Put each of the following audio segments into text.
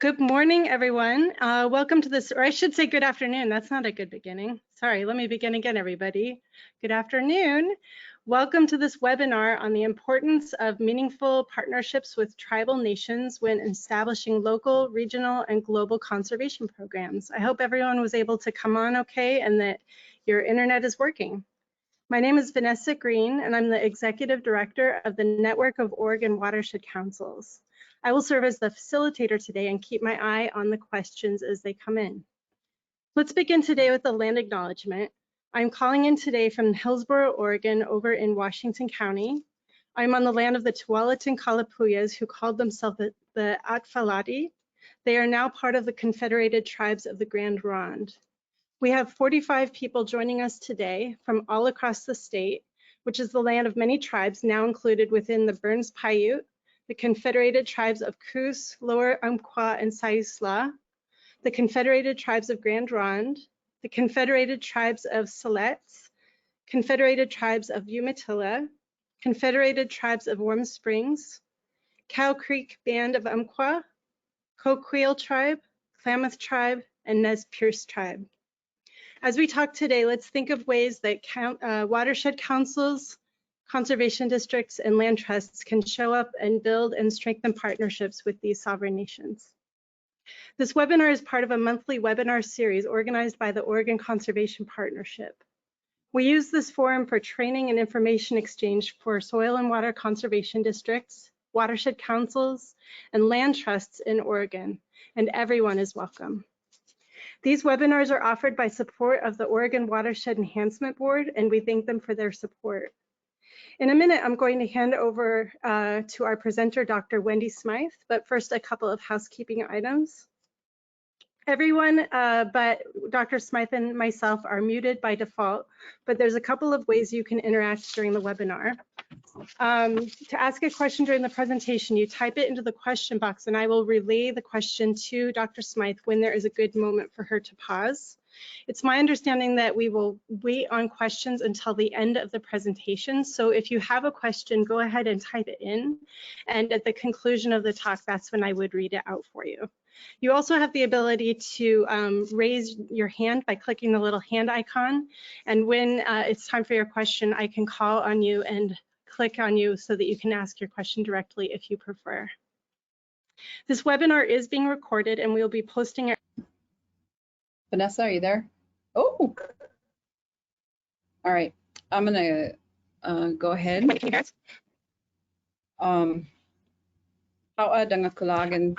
Good morning, everyone. Welcome to this, or I should say good afternoon. That's not a good beginning. Sorry, let me begin again, everybody. Good afternoon. Welcome to this webinar on the importance of meaningful partnerships with tribal nations when establishing local, regional, and global conservation programs. I hope everyone was able to come on okay and that your internet is working. My name is Vanessa Green, and I'm the Executive Director of the Network of Oregon Watershed Councils. I will serve as the facilitator today and keep my eye on the questions as they come in. Let's begin today with the land acknowledgement. I'm calling in today from Hillsboro, Oregon, over in Washington County. I'm on the land of the Tualatin Kalapuyas, who called themselves the Atfalati. They are now part of the Confederated Tribes of the Grand Ronde. We have 45 people joining us today from all across the state, which is the land of many tribes now included within the Burns Paiute, the Confederated Tribes of Coos, Lower Umpqua, and Siuslaw, the Confederated Tribes of Grand Ronde, the Confederated Tribes of Siletz, Confederated Tribes of Umatilla, Confederated Tribes of Warm Springs, Cow Creek Band of Umpqua, Coquille Tribe, Klamath Tribe, and Nez Perce Tribe. As we talk today, let's think of ways that watershed councils, conservation districts, and land trusts can show up and build and strengthen partnerships with these sovereign nations. This webinar is part of a monthly webinar series organized by the Oregon Conservation Partnership. We use this forum for training and information exchange for soil and water conservation districts, watershed councils, and land trusts in Oregon, and everyone is welcome. These webinars are offered by support of the Oregon Watershed Enhancement Board, and we thank them for their support. In a minute, I'm going to hand over to our presenter, Dr. Wendy Smythe, but first a couple of housekeeping items. Everyone but Dr. Smythe and myself are muted by default, but there's a couple of ways you can interact during the webinar. To ask a question during the presentation, you type it into the question box and I will relay the question to Dr. Smythe when there is a good moment for her to pause. It's my understanding that we will wait on questions until the end of the presentation. So if you have a question, go ahead and type it in. And at the conclusion of the talk, that's when I would read it out for you. You also have the ability to raise your hand by clicking the little hand icon. And when it's time for your question, I can call on you and click on you so that you can ask your question directly if you prefer. This webinar is being recorded and we will be posting it. Vanessa, are you there? Oh, all right. I'm gonna go ahead. How ang kulagan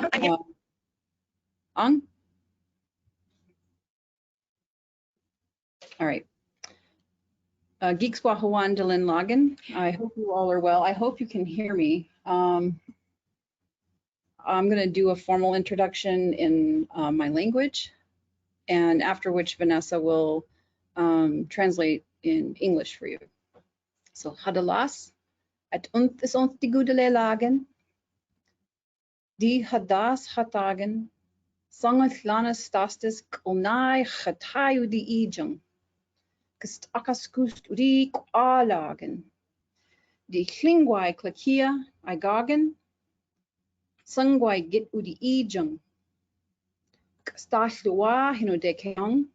ang? All right. Geeks Wahawan Dylan Lagan. I hope you all are well. I hope you can hear me. I'm going to do a formal introduction in my language, and after which Vanessa will translate in English for you. So, hadalas at is ons die goedele lagen, die hadas hatagen, sangat lanas tastis onai hatayu di ijang. Akaskust rik alagen. Die klingwai klakia igagen. Sangwai git udi ijang. Kastashlua hinodekeong.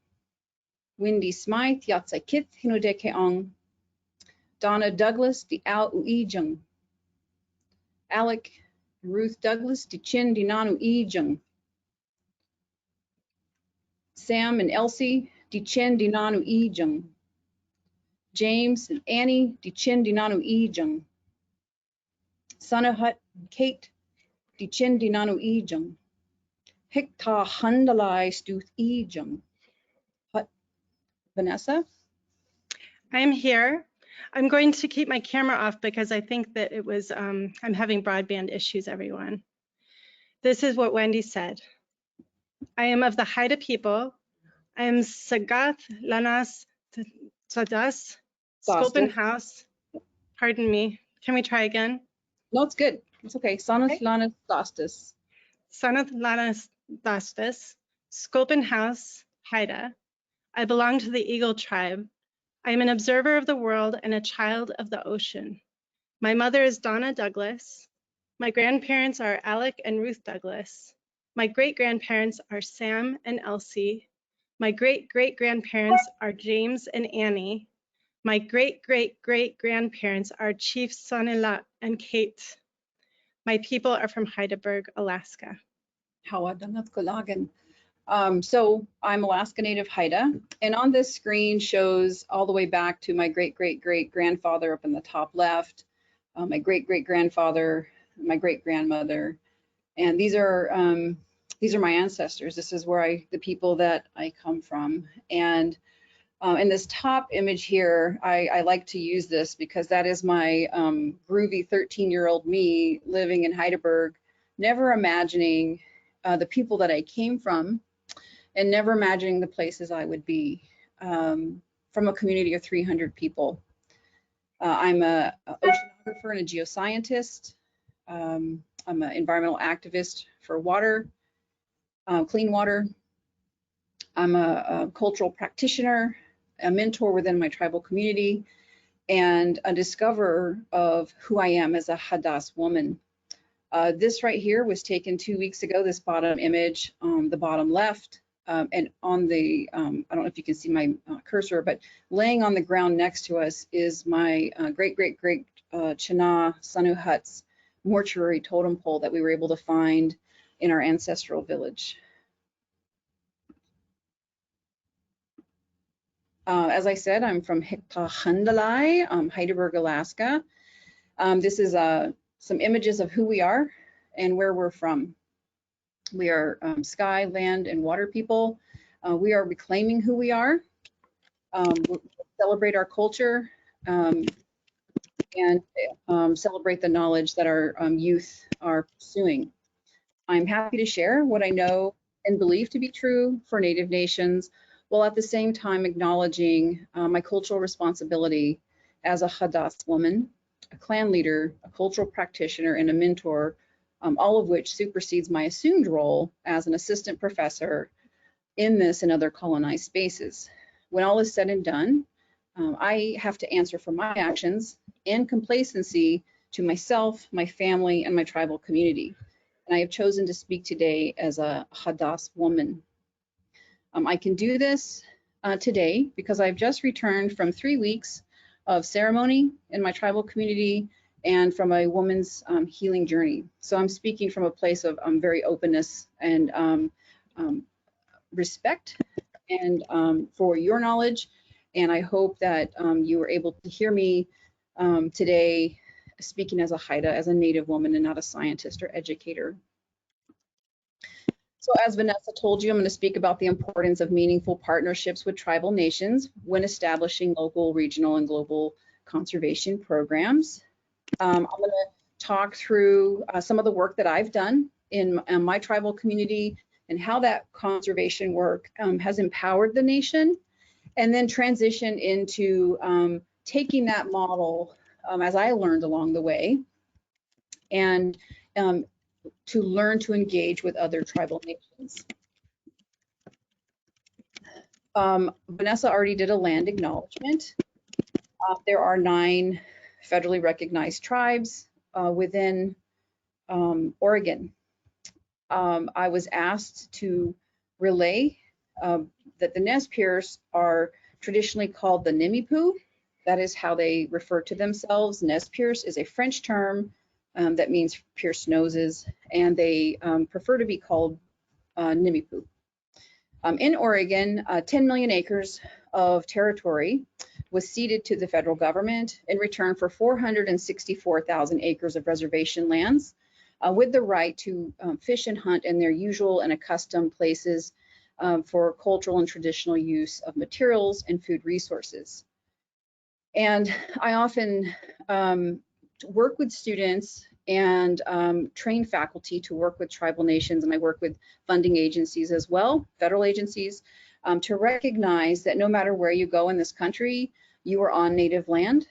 Wendy Smythe yatsakith hinodekeong. Donna Douglas di al uijang. Alec Ruth Douglas di chin di nanu ijang. Sam and Elsie di chin di nanu ijang. James and Annie di chin di nanu ijang. Sanahut and Kate di chin di nanu ijang. Hikta handalai stuth ijang. Hut Vanessa? I am here. I'm going to keep my camera off because I think that it was, I'm having broadband issues, everyone. This is what Wendy said. I am of the Haida people. I am Sagath Lanas Sadas, Sculpin House. Pardon me. Can we try again? No, it's good. It's okay. Sanath Lanas Dastis. Sanath Lanas Dastis, Sculpin House, Haida. I belong to the Eagle tribe. I am an observer of the world and a child of the ocean. My mother is Donna Douglas. My grandparents are Alec and Ruth Douglas. My great-grandparents are Sam and Elsie. My great-great-grandparents are James and Annie. My great-great-great-grandparents are Chief Sonila and Kate. My people are from Heidelberg, Alaska. So I'm Alaska Native Haida, and on this screen shows all the way back to my great-great-great-grandfather up in the top left, my great-great-grandfather, my great-grandmother, and these are my ancestors. This is where the people that I come from. And in this top image here, I like to use this because that is my groovy 13-year-old me living in Heidelberg, never imagining the people that I came from and never imagining the places I would be from a community of 300 people. I'm an oceanographer and a geoscientist. I'm an environmental activist for water, clean water. I'm a cultural practitioner, a mentor within my tribal community, and a discoverer of who I am as a Hadass woman. This right here was taken 2 weeks ago, this bottom image on the bottom left. And on the, I don't know if you can see my cursor, but laying on the ground next to us is my great-great-great Chana Sanuhut's mortuary totem pole that we were able to find in our ancestral village. As I said, I'm from Hiktahandalai, Heidelberg, Alaska. This is some images of who we are and where we're from. We are sky, land, and water people. We are reclaiming who we are. We celebrate our culture and celebrate the knowledge that our youth are pursuing. I'm happy to share what I know and believe to be true for Native nations, while at the same time acknowledging my cultural responsibility as a Hadass woman, a clan leader, a cultural practitioner, and a mentor, all of which supersedes my assumed role as an assistant professor in this and other colonized spaces. When all is said and done, I have to answer for my actions and complacency to myself, my family, and my tribal community. And I have chosen to speak today as a Hadass woman. I can do this today because I've just returned from 3 weeks of ceremony in my tribal community and from a woman's healing journey. So I'm speaking from a place of very openness and respect and for your knowledge. And I hope that you were able to hear me today speaking as a Haida, as a Native woman and not a scientist or educator. So as Vanessa told you, I'm going to speak about the importance of meaningful partnerships with tribal nations when establishing local, regional, and global conservation programs. I'm going to talk through some of the work that I've done in my tribal community and how that conservation work has empowered the nation, and then transition into taking that model as I learned along the way and to learn to engage with other tribal nations. Vanessa already did a land acknowledgement. There are 9 federally recognized tribes within Oregon. I was asked to relay that the Nez Perce are traditionally called the Nimipu. That is how they refer to themselves. Nez Perce is a French term that means pierced noses, and they prefer to be called Nimipu. In Oregon, 10 million acres of territory was ceded to the federal government in return for 464,000 acres of reservation lands with the right to fish and hunt in their usual and accustomed places for cultural and traditional use of materials and food resources. And I often work with students and train faculty to work with tribal nations, and I work with funding agencies as well, federal agencies, to recognize that no matter where you go in this country, you are on Native land,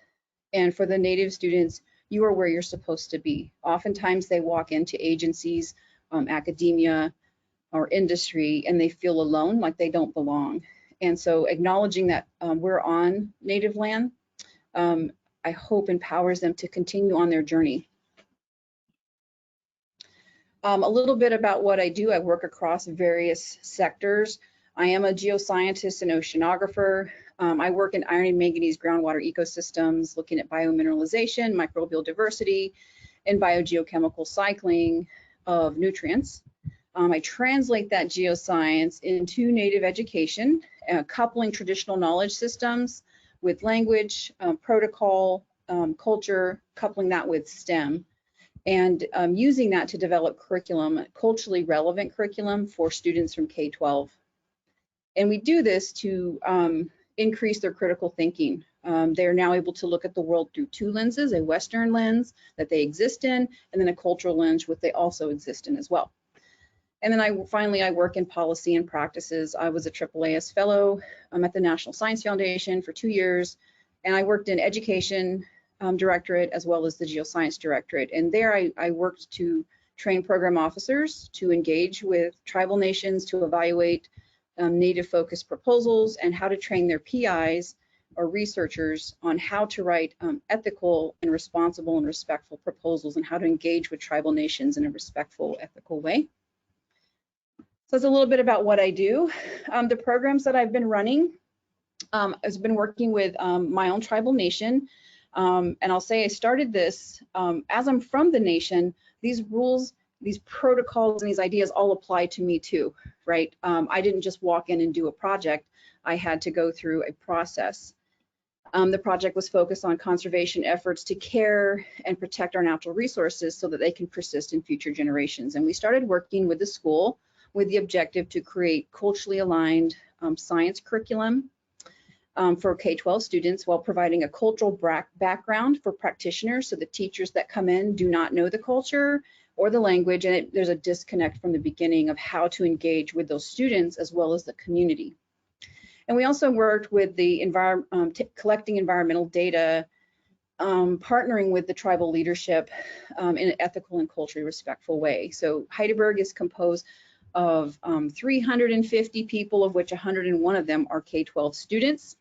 and for the Native students, you are where you're supposed to be. Oftentimes they walk into agencies, academia, or industry, and they feel alone, like they don't belong. And so acknowledging that we're on Native land, I hope empowers them to continue on their journey. A little bit about what I do. I work across various sectors. I am a geoscientist and oceanographer. I work in iron and manganese groundwater ecosystems, looking at biomineralization, microbial diversity, and biogeochemical cycling of nutrients. I translate that geoscience into native education, coupling traditional knowledge systems with language, protocol, culture, coupling that with STEM, and using that to develop curriculum, culturally relevant curriculum for students from K-12. And we do this to increase their critical thinking. They're now able to look at the world through two lenses, a Western lens that they exist in, and then a cultural lens which they also exist in as well. And then finally, I work in policy and practices. I was a AAAS fellow at the National Science Foundation for 2 years, and I worked in education directorate as well as the geoscience directorate. And there I worked to train program officers to engage with tribal nations to evaluate native focused proposals and how to train their PIs or researchers on how to write ethical and responsible and respectful proposals and how to engage with tribal nations in a respectful, ethical way. So that's a little bit about what I do. The programs that I've been running, I've been working with my own tribal nation. And I'll say I started this, as I'm from the nation, these rules, these protocols, and these ideas all apply to me too, right? I didn't just walk in and do a project. I had to go through a process. The project was focused on conservation efforts to care and protect our natural resources so that they can persist in future generations. And we started working with the school with the objective to create culturally aligned science curriculum for K-12 students while providing a cultural background for practitioners so the teachers that come in do not know the culture or the language, and there's a disconnect from the beginning of how to engage with those students as well as the community. And we also worked with the collecting environmental data, partnering with the tribal leadership in an ethical and culturally respectful way. So Heidelberg is composed of 350 people, of which 101 of them are K-12 students.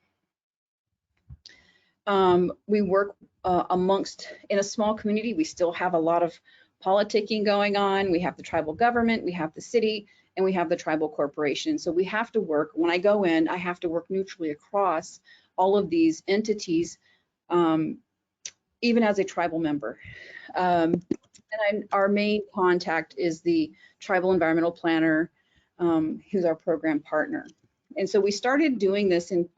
We work in a small community. We still have a lot of politicking going on. We have the tribal government, we have the city, and we have the tribal corporation. So we have to work, when I go in, I have to work neutrally across all of these entities, even as a tribal member. Our main contact is the tribal environmental planner, who's our program partner. And so we started doing this in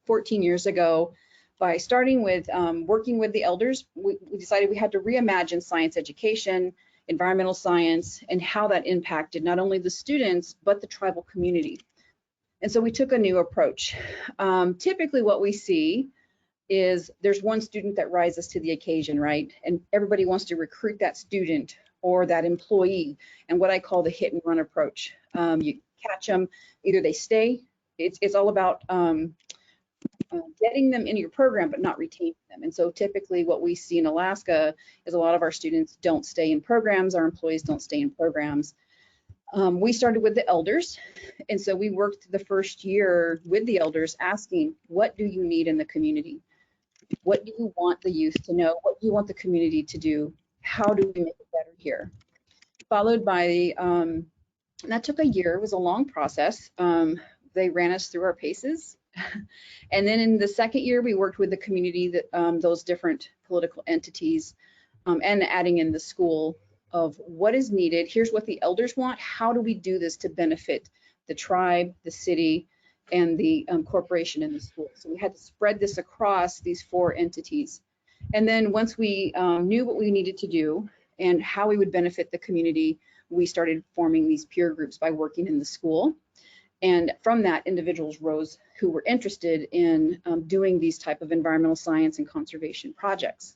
14 years ago by starting with working with the elders. We decided we had to reimagine science education, environmental science, and how that impacted not only the students, but the tribal community. And so we took a new approach. Typically what we see is there's one student that rises to the occasion, right? And everybody wants to recruit that student or that employee, and what I call the hit and run approach. You catch them, either they stay, it's all about getting them into your program, but not retaining them. And so typically what we see in Alaska is a lot of our students don't stay in programs, our employees don't stay in programs. We started with the elders, and so we worked the first year with the elders asking, what do you need in the community? What do you want the youth to know? What do you want the community to do? How do we make it better here? Followed by, that took a year, it was a long process. They ran us through our paces. And then in the second year, we worked with the community, those different political entities, and adding in the school of what is needed. Here's what the elders want. How do we do this to benefit the tribe, the city, and the corporation in the school? So we had to spread this across these 4 entities. And then once we knew what we needed to do and how we would benefit the community, we started forming these peer groups by working in the school. And from that, individuals rose who were interested in doing these type of environmental science and conservation projects.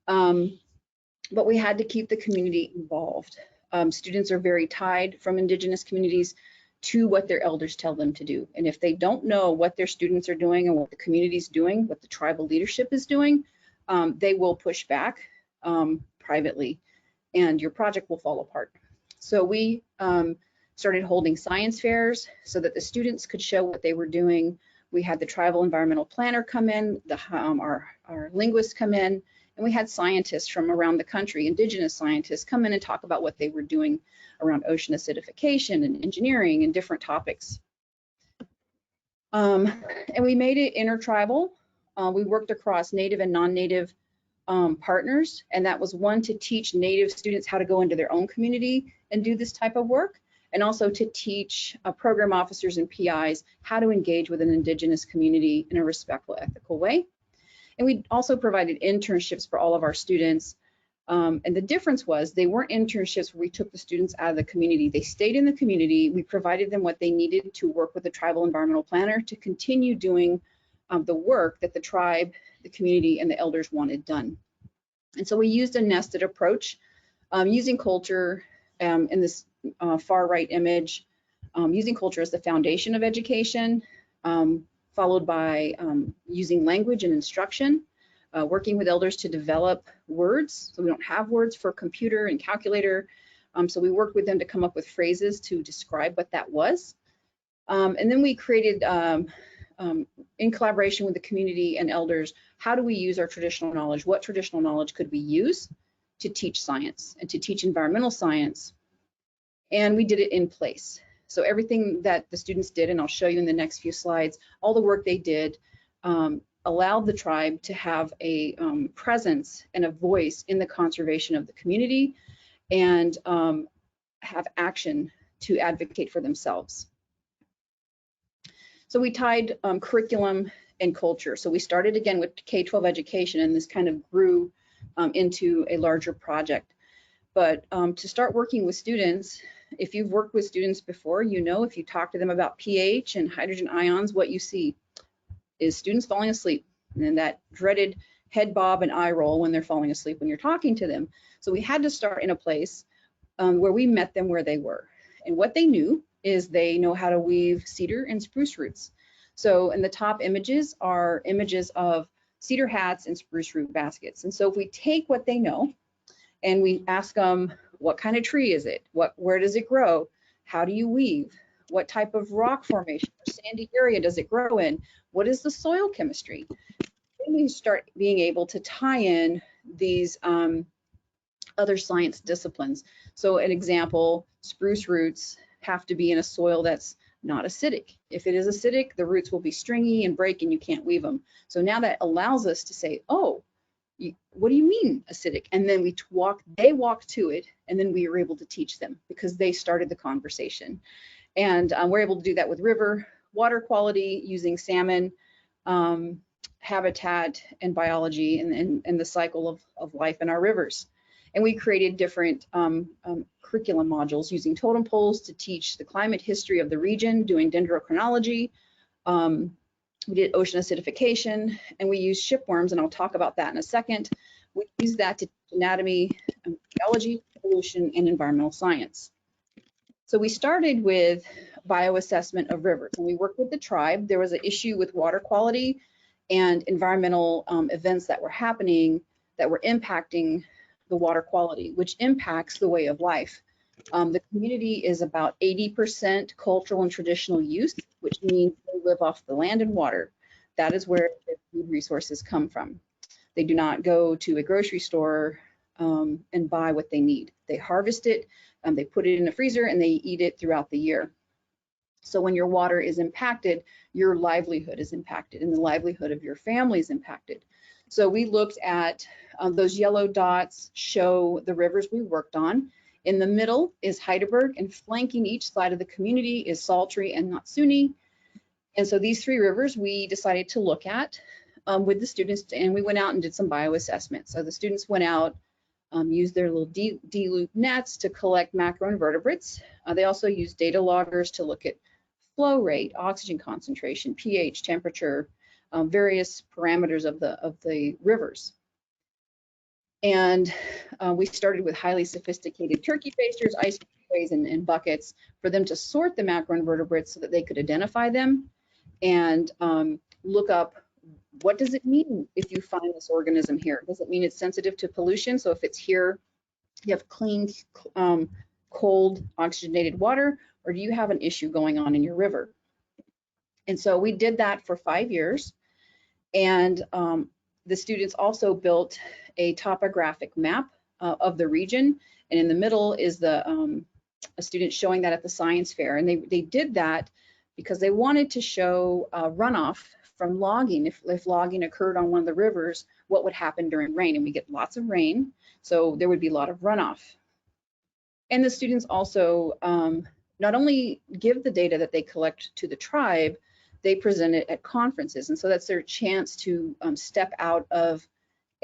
But we had to keep the community involved. Students are very tied from Indigenous communities to what their elders tell them to do. And if they don't know what their students are doing and what the community is doing, what the tribal leadership is doing, they will push back privately, and your project will fall apart. So we started holding science fairs so that the students could show what they were doing. We had the tribal environmental planner come in, our linguists come in, And we had scientists from around the country, indigenous scientists, come in and talk about what they were doing around ocean acidification and engineering and different topics. And we made it intertribal. We worked across Native and non-Native partners, and that was one, to teach Native students how to go into their own community and do this type of work, and also to teach program officers and PIs how to engage with an indigenous community in a respectful, ethical way. And we also provided internships for all of our students. And the difference was they weren't internships where we took the students out of the community. They stayed in the community. We provided them what they needed to work with the tribal environmental planner to continue doing the work that the tribe, the community, and the elders wanted done. And so we used a nested approach using culture in this far right image, using culture as the foundation of education, followed by using language and instruction, working with elders to develop words. So we don't have words for computer and calculator. So we worked with them to come up with phrases to describe what that was. And then we created, in collaboration with the community and elders, how do we use our traditional knowledge? What traditional knowledge could we use to teach science and to teach environmental science? And we did it in place. So everything that the students did, and I'll show you in the next few slides, all the work they did allowed the tribe to have a presence and a voice in the conservation of the community, and have action to advocate for themselves. So we tied curriculum and culture. So we started again with K-12 education, and this kind of grew into a larger project. But to start working with students, if you've worked with students before, you know, if you talk to them about pH and hydrogen ions, what you see is students falling asleep, and then that dreaded head bob and eye roll when they're falling asleep when you're talking to them. So we had to start in a place where we met them where they were. And what they knew is they know how to weave cedar and spruce roots. So in the top images are images of cedar hats and spruce root baskets. And so if we take what they know and we ask them, what kind of tree is it? Where does it grow? How do you weave? What type of rock formation or sandy area does it grow in? What is the soil chemistry? Then we start being able to tie in these other science disciplines. So an example, spruce roots have to be in a soil that's not acidic. If it is acidic, the roots will be stringy and break and you can't weave them. So now that allows us to say, oh, what do you mean acidic? And then they walk to it, and then we are able to teach them because they started the conversation. And we're able to do that with river water quality, using salmon, habitat and biology, and the cycle of life in our rivers. And we created different curriculum modules using totem poles to teach the climate history of the region, doing dendrochronology. We did ocean acidification, and we used shipworms, and I'll talk about that in a second. We used that to teach anatomy, geology, pollution, and environmental science. So we started with bioassessment of rivers, and we worked with the tribe. There was an issue with water quality and environmental events that were happening that were impacting the water quality, which impacts the way of life. The community is about 80% cultural and traditional use, which means they live off the land and water. That is where their food resources come from. They do not go to a grocery store and buy what they need. They harvest it, they put it in a freezer, and they eat it throughout the year. So when your water is impacted, your livelihood is impacted, and the livelihood of your family is impacted. So we looked at those yellow dots show the rivers we worked on. In the middle is Heidelberg, and flanking each side of the community is Saltry and Natsuni. And so these three rivers we decided to look at with the students, and we went out and did some bioassessment. So the students went out, used their little D-loop nets to collect macroinvertebrates. They also used data loggers to look at flow rate, oxygen concentration, pH, temperature, various parameters of the rivers. And we started with highly sophisticated turkey basters, ice trays, and buckets for them to sort the macroinvertebrates so that they could identify them and look up, what does it mean if you find this organism here? Does it mean it's sensitive to pollution? So if it's here, you have clean, cold, oxygenated water, or do you have an issue going on in your river? And so we did that for 5 years. And the students also built a topographic map of the region, and in the middle is the a student showing that at the science fair. And they did that because they wanted to show runoff from logging. If logging occurred on one of the rivers, what would happen during rain? And we get lots of rain, so there would be a lot of runoff. And the students also not only give the data that they collect to the tribe, they present it at conferences. And so that's their chance to step out of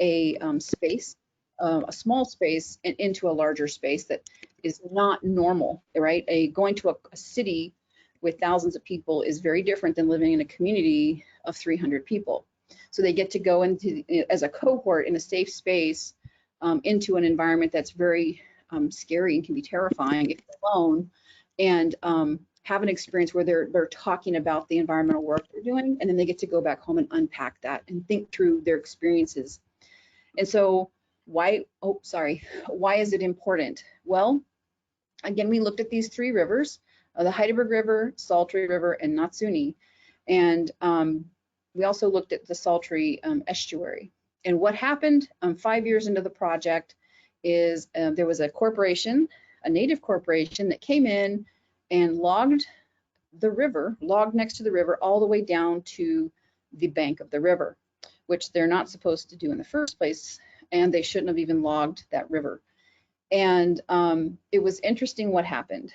a space, a small space, and into a larger space that is not normal, right? Going to a city with thousands of people is very different than living in a community of 300 people. So they get to go into, as a cohort in a safe space, into an environment that's very scary and can be terrifying if you're alone, and have an experience where they're talking about the environmental work they're doing, and then they get to go back home and unpack that and think through their experiences. And so why is it important? Well, again, we looked at these three rivers, the Heidelberg River, Saltry River, and Natsuni. And we also looked at the Saltry estuary. And what happened 5 years into the project is there was a corporation, a native corporation, that came in and logged the river, logged next to the river all the way down to the bank of the river, which they're not supposed to do in the first place, and they shouldn't have even logged that river. And it was interesting what happened.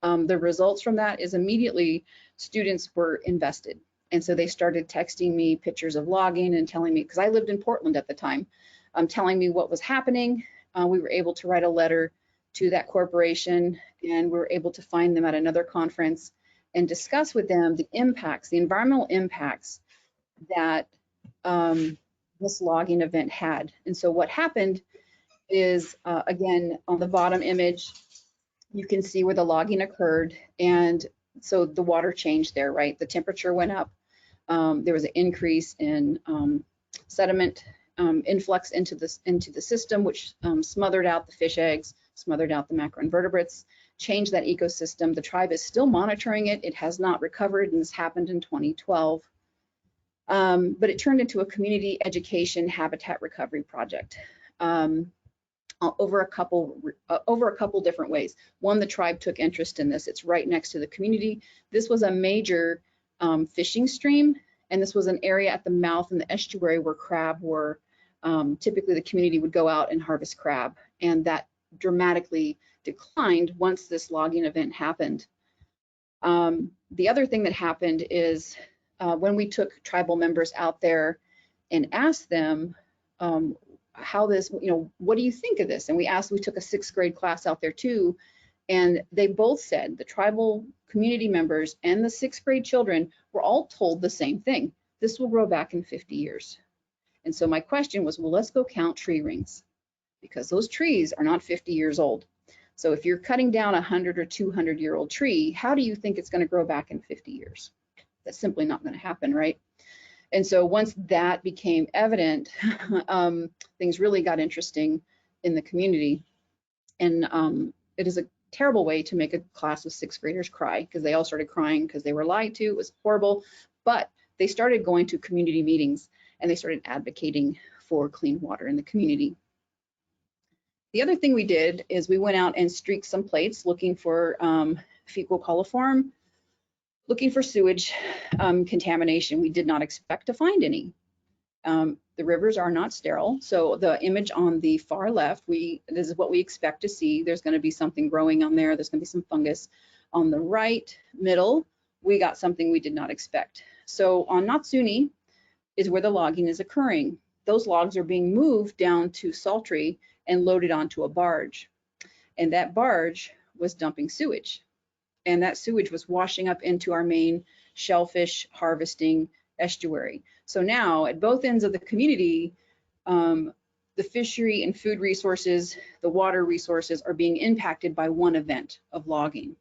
The results from that is immediately students were invested. And so they started texting me pictures of logging and telling me, because I lived in Portland at the time, telling me what was happening. We were able to write a letter to that corporation, and we were able to find them at another conference and discuss with them the impacts, the environmental impacts that this logging event had. And so what happened is, again, on the bottom image, you can see where the logging occurred. And so the water changed there, right? The temperature went up. There was an increase in sediment influx into the system, which smothered out the fish eggs, smothered out the macroinvertebrates, changed that ecosystem. The tribe is still monitoring it. It has not recovered, and this happened in 2012. But it turned into a community education habitat recovery project over a couple different ways. One, the tribe took interest in this. It's right next to the community. This was a major fishing stream, and this was an area at the mouth in the estuary where crab were. Typically, the community would go out and harvest crab, and that dramatically declined once this logging event happened. The other thing that happened is when we took tribal members out there and asked them how this, what do you think of this? And we took a 6th grade class out there too, and they both said, the tribal community members and the 6th grade children were all told the same thing. This will grow back in 50 years. And so my question was, well, let's go count tree rings, because those trees are not 50 years old. So if you're cutting down a 100 or 200-year-old tree, how do you think it's going to grow back in 50 years? That's simply not going to happen, right? And so once that became evident, things really got interesting in the community. And it is a terrible way to make a class of 6th graders cry, because they all started crying because they were lied to. It was horrible. But they started going to community meetings, and they started advocating for clean water in the community. The other thing we did is we went out and streaked some plates looking for fecal coliform, looking for sewage contamination. We did not expect to find any. The rivers are not sterile. So the image on the far left, this is what we expect to see. There's going to be something growing on there. There's going to be some fungus. On the right middle, we got something we did not expect. So on Natsuni is where the logging is occurring. Those logs are being moved down to Saltry and loaded onto a barge. And that barge was dumping sewage. And that sewage was washing up into our main shellfish harvesting estuary. So now at both ends of the community, the fishery and food resources, the water resources are being impacted by one event of logging.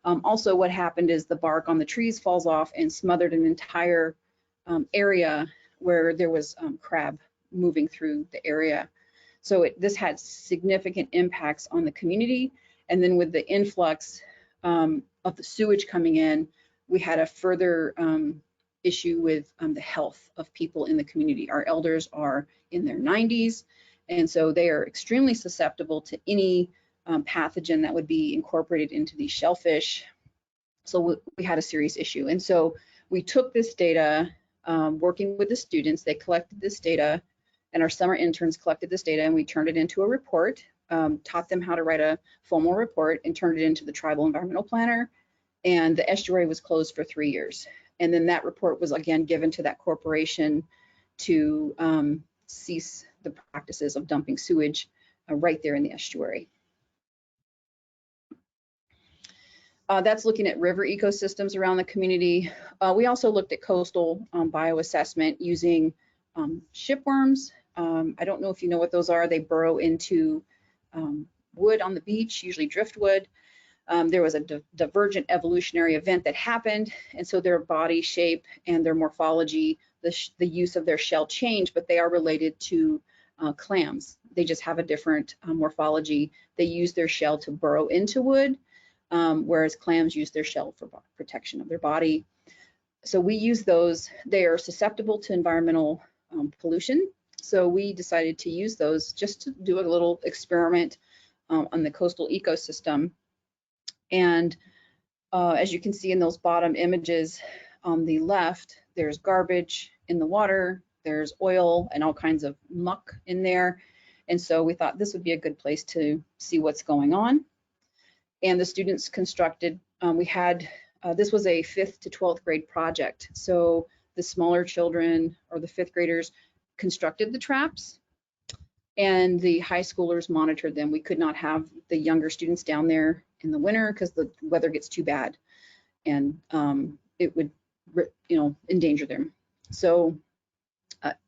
Also, what happened is the bark on the trees falls off and smothered an entire area where there was crab moving through the area. So this had significant impacts on the community. And then with the influx of the sewage coming in, we had a further issue with the health of people in the community. Our elders are in their 90s, And so they are extremely susceptible to any pathogen that would be incorporated into these shellfish. So we had a serious issue. And so we took this data, working with the students, they collected this data, and our summer interns collected this data, and we turned it into a report, taught them how to write a formal report, and turned it into the tribal environmental planner. And the estuary was closed for 3 years. And then that report was again given to that corporation to cease the practices of dumping sewage right there in the estuary. That's looking at river ecosystems around the community. We also looked at coastal bioassessment using shipworms. I don't know if you know what those are. They burrow into wood on the beach, usually driftwood. There was a divergent evolutionary event that happened, and so their body shape and their morphology, the use of their shell changed, but they are related to clams. They just have a different morphology. They use their shell to burrow into wood, whereas clams use their shell for protection of their body. So we use those. They are susceptible to environmental pollution. So we decided to use those just to do a little experiment on the coastal ecosystem. And as you can see in those bottom images on the left, there's garbage in the water, there's oil and all kinds of muck in there. And so we thought this would be a good place to see what's going on. And the students constructed, this was a 5th to 12th grade project. So the smaller children or the 5th graders constructed the traps, and the high schoolers monitored them. We could not have the younger students down there in the winter because the weather gets too bad, and it would, endanger them. So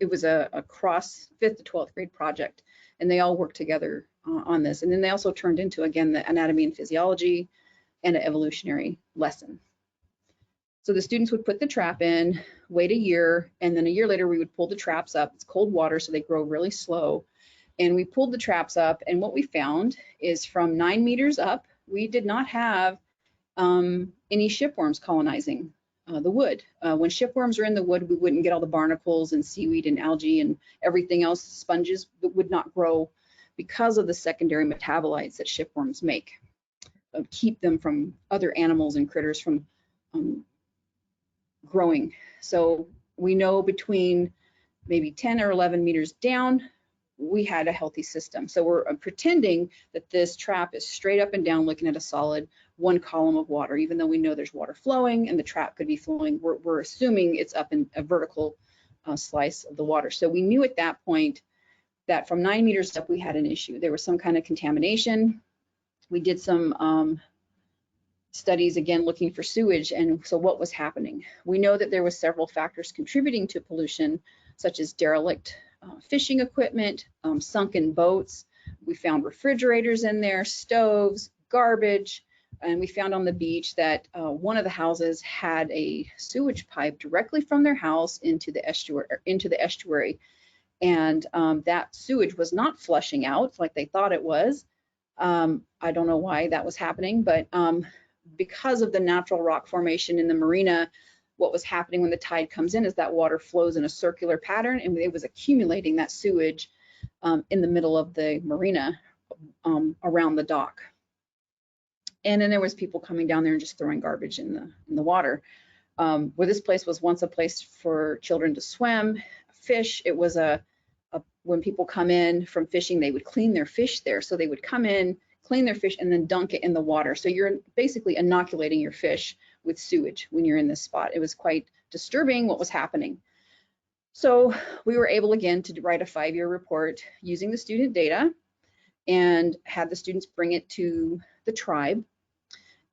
it was a cross 5th to 12th grade project, and they all worked together on this. And then they also turned into, again, the anatomy and physiology and an evolutionary lesson. So the students would put the trap in, wait a year, and then a year later we would pull the traps up. It's cold water, so they grow really slow. And we pulled the traps up, and what we found is from 9 meters up, we did not have any shipworms colonizing the wood. When shipworms are in the wood, we wouldn't get all the barnacles and seaweed and algae and everything else, sponges that would not grow because of the secondary metabolites that shipworms make. Keep them from other animals and critters from growing. So we know between maybe 10 or 11 meters down, we had a healthy system. So we're pretending that this trap is straight up and down looking at a solid one column of water, even though we know there's water flowing and the trap could be flowing. We're assuming it's up in a vertical slice of the water. So we knew at that point that from 9 meters up, we had an issue. There was some kind of contamination. We did some studies, again, looking for sewage. And so what was happening? We know that there was several factors contributing to pollution, such as derelict fishing equipment, sunken boats. We found refrigerators in there, stoves, garbage, and we found on the beach that one of the houses had a sewage pipe directly from their house into the estuary. And that sewage was not flushing out like they thought it was. I don't know why that was happening, but because of the natural rock formation in the marina, what was happening when the tide comes in is that water flows in a circular pattern, and it was accumulating that sewage in the middle of the marina around the dock. And then there was people coming down there and just throwing garbage in the water. Where this place was once a place for children to swim, fish. It was when people come in from fishing, they would clean their fish there. So they would come in, clean their fish, and then dunk it in the water. So you're basically inoculating your fish with sewage when you're in this spot. It was quite disturbing what was happening. So we were able again to write a 5-year report using the student data and had the students bring it to the tribe.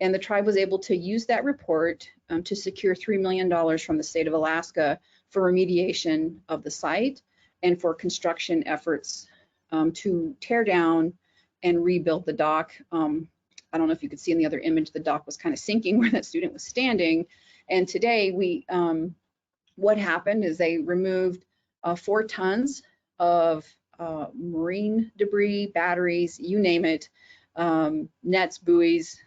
And the tribe was able to use that report to secure $3 million from the state of Alaska for remediation of the site and for construction efforts to tear down and rebuild the dock. I don't know if you could see in the other image, the dock was kind of sinking where that student was standing. And today what happened is they removed 4 tons of marine debris, batteries, you name it, nets, buoys,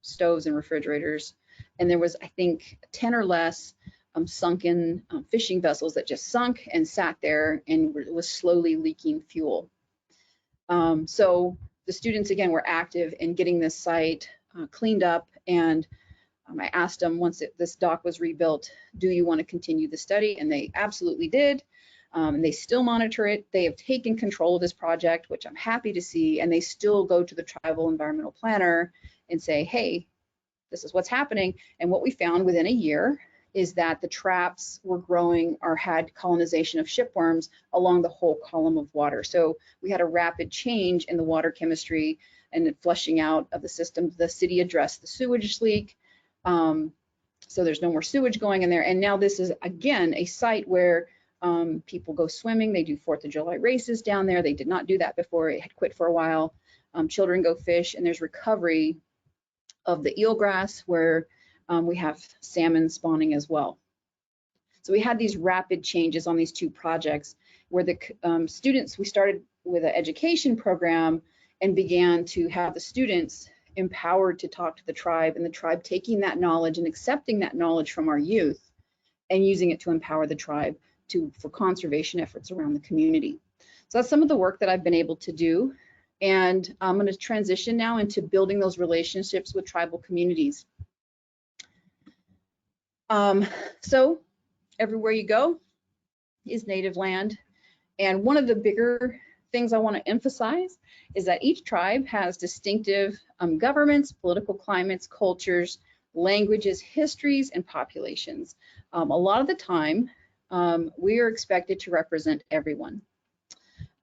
stoves, and refrigerators. And there was, I think, 10 or less sunken fishing vessels that just sunk and sat there and was slowly leaking fuel. So the students, again, were active in getting this site cleaned up, and I asked them once this dock was rebuilt, do you want to continue the study? And they absolutely did. And they still monitor it. They have taken control of this project, which I'm happy to see, and they still go to the tribal environmental planner and say, hey, this is what's happening. And what we found within a year is that the traps were growing or had colonization of shipworms along the whole column of water. So we had a rapid change in the water chemistry and the flushing out of the system. The city addressed the sewage leak. So there's no more sewage going in there. And now this is, again, a site where people go swimming. They do 4th of July races down there. They did not do that before. It had quit for a while. Children go fish, and there's recovery of the eelgrass where we have salmon spawning as well. So we had these rapid changes on these 2 projects where the students, we started with an education program and began to have the students empowered to talk to the tribe, and the tribe taking that knowledge and accepting that knowledge from our youth and using it to empower the tribe for conservation efforts around the community. So that's some of the work that I've been able to do. And I'm going to transition now into building those relationships with tribal communities. So everywhere you go is native land. And one of the bigger things I want to emphasize is that each tribe has distinctive governments, political climates, cultures, languages, histories, and populations. A lot of the time, we are expected to represent everyone,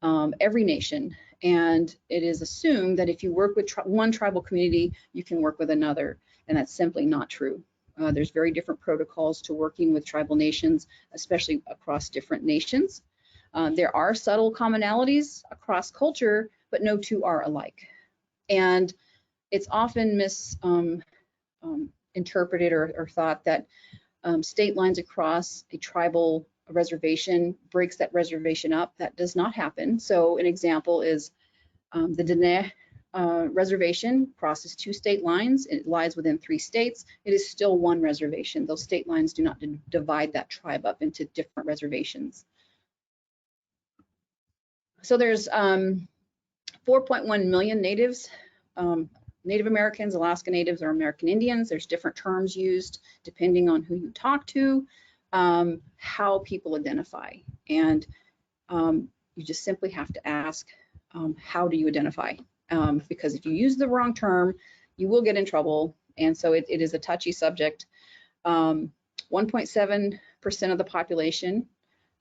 every nation. And it is assumed that if you work with one tribal community, you can work with another. And that's simply not true. There's very different protocols to working with tribal nations, especially across different nations. There are subtle commonalities across culture, but no 2 are alike. And it's often misinterpreted or thought that state lines across a tribal reservation breaks that reservation up. That does not happen. So an example is the Dene reservation crosses 2 state lines. It lies within 3 states. It is still one reservation. Those state lines do not divide that tribe up into different reservations. So there's 4.1 million natives, Native Americans, Alaska Natives, or American Indians. There's different terms used depending on who you talk to, how people identify. And you just simply have to ask, how do you identify? Because if you use the wrong term, you will get in trouble. And so it is a touchy subject. 1.7% of the population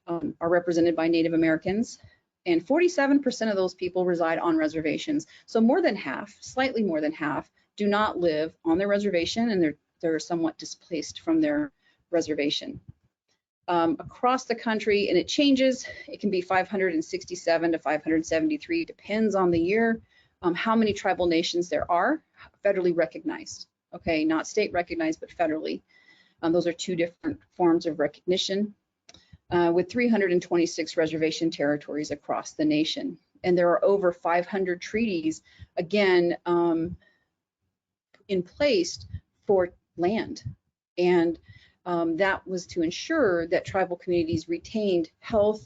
are represented by Native Americans, and 47% of those people reside on reservations. So more than half, slightly more than half, do not live on their reservation, and they're somewhat displaced from their reservation. Across the country, and it changes, it can be 567 to 573, depends on the year, how many tribal nations there are federally recognized. Okay, not state recognized, but federally. Those are 2 different forms of recognition. With 326 reservation territories across the nation. And there are over 500 treaties, again, in place for land. And that was to ensure that tribal communities retained health,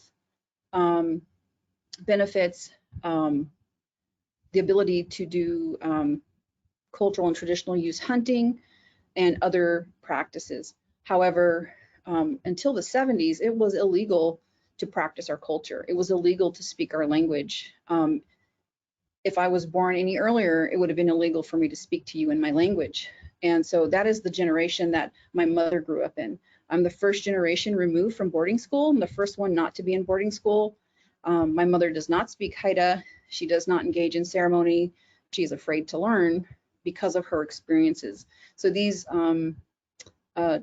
benefits, the ability to do cultural and traditional use hunting and other practices. However, until the 70s, it was illegal to practice our culture. It was illegal to speak our language. If I was born any earlier, it would have been illegal for me to speak to you in my language. And so that is the generation that my mother grew up in. I'm the first generation removed from boarding school. I'm the first one not to be in boarding school. My mother does not speak Haida. She does not engage in ceremony. She is afraid to learn because of her experiences. So these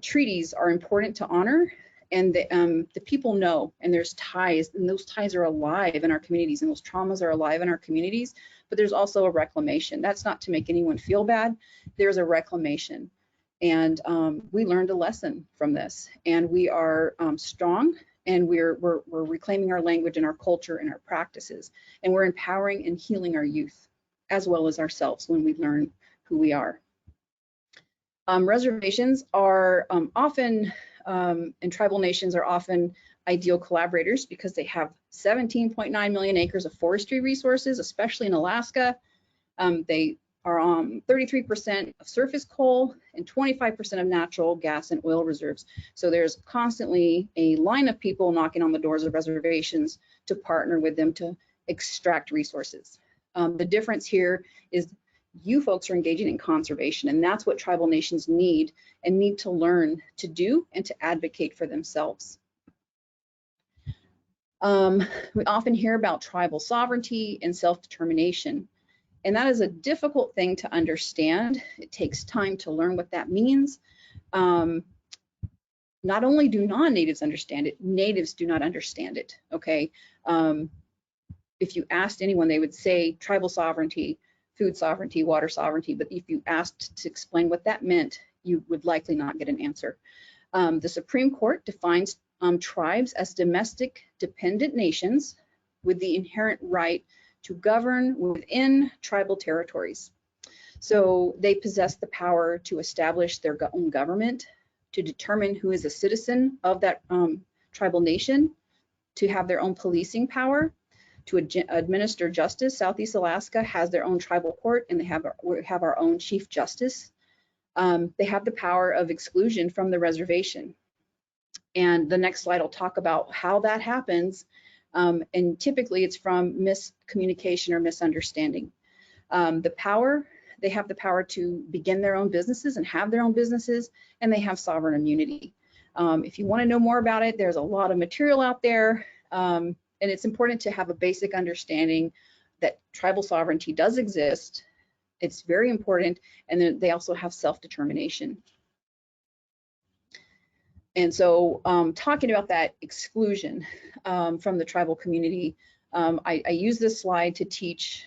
treaties are important to honor, and the people know, and there's ties, and those ties are alive in our communities, and those traumas are alive in our communities, but there's also a reclamation. That's not to make anyone feel bad. There's a reclamation, and we learned a lesson from this, and we are strong, and we're reclaiming our language and our culture and our practices, and we're empowering and healing our youth as well as ourselves when we learn who we are. Reservations are often and tribal nations are often ideal collaborators because they have 17.9 million acres of forestry resources, especially in Alaska. They are on 33% of surface coal and 25% of natural gas and oil reserves. So there's constantly a line of people knocking on the doors of reservations to partner with them to extract resources. The difference here is you folks are engaging in conservation, and that's what tribal nations need and need to learn to do and to advocate for themselves. We often hear about tribal sovereignty and self-determination, and that is a difficult thing to understand. It takes time to learn what that means. Not only do non-natives understand it, natives do not understand it, okay? If you asked anyone, they would say tribal sovereignty, food sovereignty, water sovereignty, but if you asked to explain what that meant, you would likely not get an answer. The Supreme Court defines tribes as domestic dependent nations with the inherent right to govern within tribal territories. So they possess the power to establish their own government, to determine who is a citizen of that tribal nation, to have their own policing power, to administer justice. Southeast Alaska has their own tribal court, and we have our own chief justice. They have the power of exclusion from the reservation. And the next slide will talk about how that happens. And typically it's from miscommunication or misunderstanding. They have the power to begin their own businesses and have their own businesses, and they have sovereign immunity. If you want to know more about it, there's a lot of material out there. And it's important to have a basic understanding that tribal sovereignty does exist. It's very important. And then they also have self-determination. And so talking about that exclusion from the tribal community, I use this slide to teach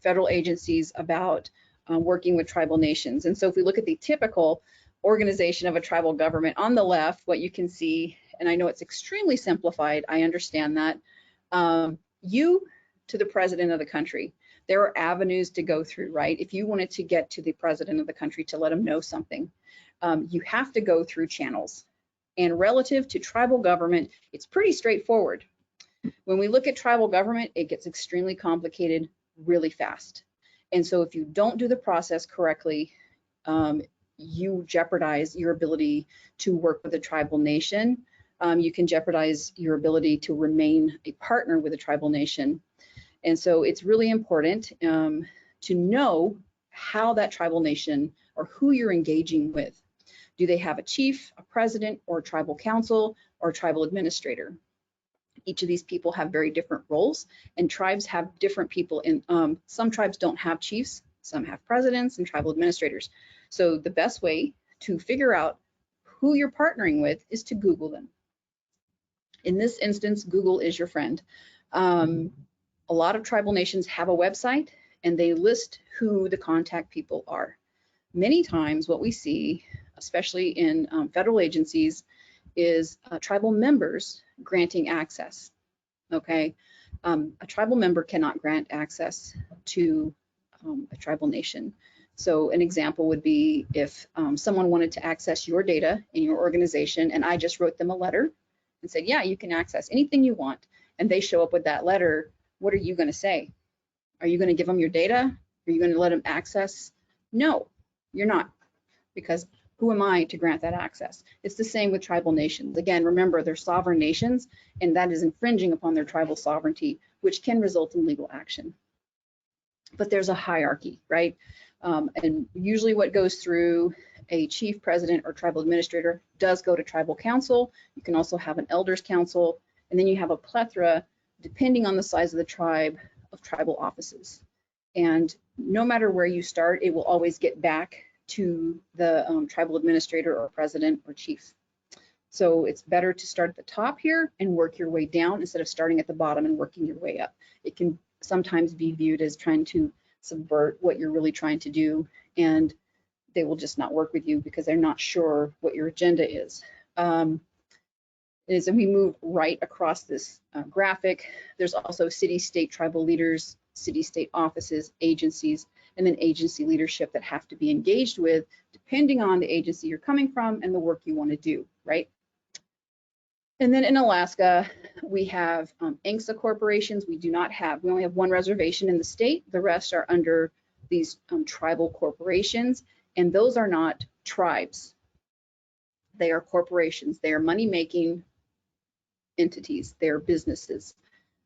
federal agencies about working with tribal nations. And so if we look at the typical organization of a tribal government on the left, what you can see, and I know it's extremely simplified, I understand that, you to the president of the country. There are avenues to go through, right? If you wanted to get to the president of the country to let him know something, you have to go through channels. And relative to tribal government, it's pretty straightforward. When we look at tribal government, it gets extremely complicated really fast. And so if you don't do the process correctly, you jeopardize your ability to work with a tribal nation. You can jeopardize your ability to remain a partner with a tribal nation. And so it's really important to know how that tribal nation or who you're engaging with. Do they have a chief, a president, or a tribal council, or a tribal administrator? Each of these people have very different roles, and tribes have different people. Some tribes don't have chiefs, some have presidents and tribal administrators. So the best way to figure out who you're partnering with is to Google them. In this instance, Google is your friend. A lot of tribal nations have a website, and they list who the contact people are. Many times what we see, especially in federal agencies, is tribal members granting access, okay? A tribal member cannot grant access to a tribal nation. So an example would be if someone wanted to access your data in your organization and I just wrote them a letter and said, yeah, you can access anything you want, and they show up with that letter, what are you gonna say? Are you gonna give them your data? Are you gonna let them access? No, you're not, because who am I to grant that access? It's the same with tribal nations. Again, remember, they're sovereign nations, and that is infringing upon their tribal sovereignty, which can result in legal action. But there's a hierarchy, right? And usually what goes through a chief, president, or tribal administrator does go to tribal council. You can also have an elders council, and then you have a plethora, depending on the size of the tribe, of tribal offices. And no matter where you start, it will always get back to the tribal administrator or president or chief. So it's better to start at the top here and work your way down instead of starting at the bottom and working your way up. It can sometimes be viewed as trying to subvert what you're really trying to do, and they will just not work with you because they're not sure what your agenda is. As we move right across this graphic, there's also city, state, tribal leaders, city, state offices, agencies, and then agency leadership that have to be engaged with, depending on the agency you're coming from and the work you want to do, right? And then in Alaska, we have ANCSA corporations. We only have one reservation in the state. The rest are under these tribal corporations, and those are not tribes. They are corporations. They are money-making entities. They are businesses.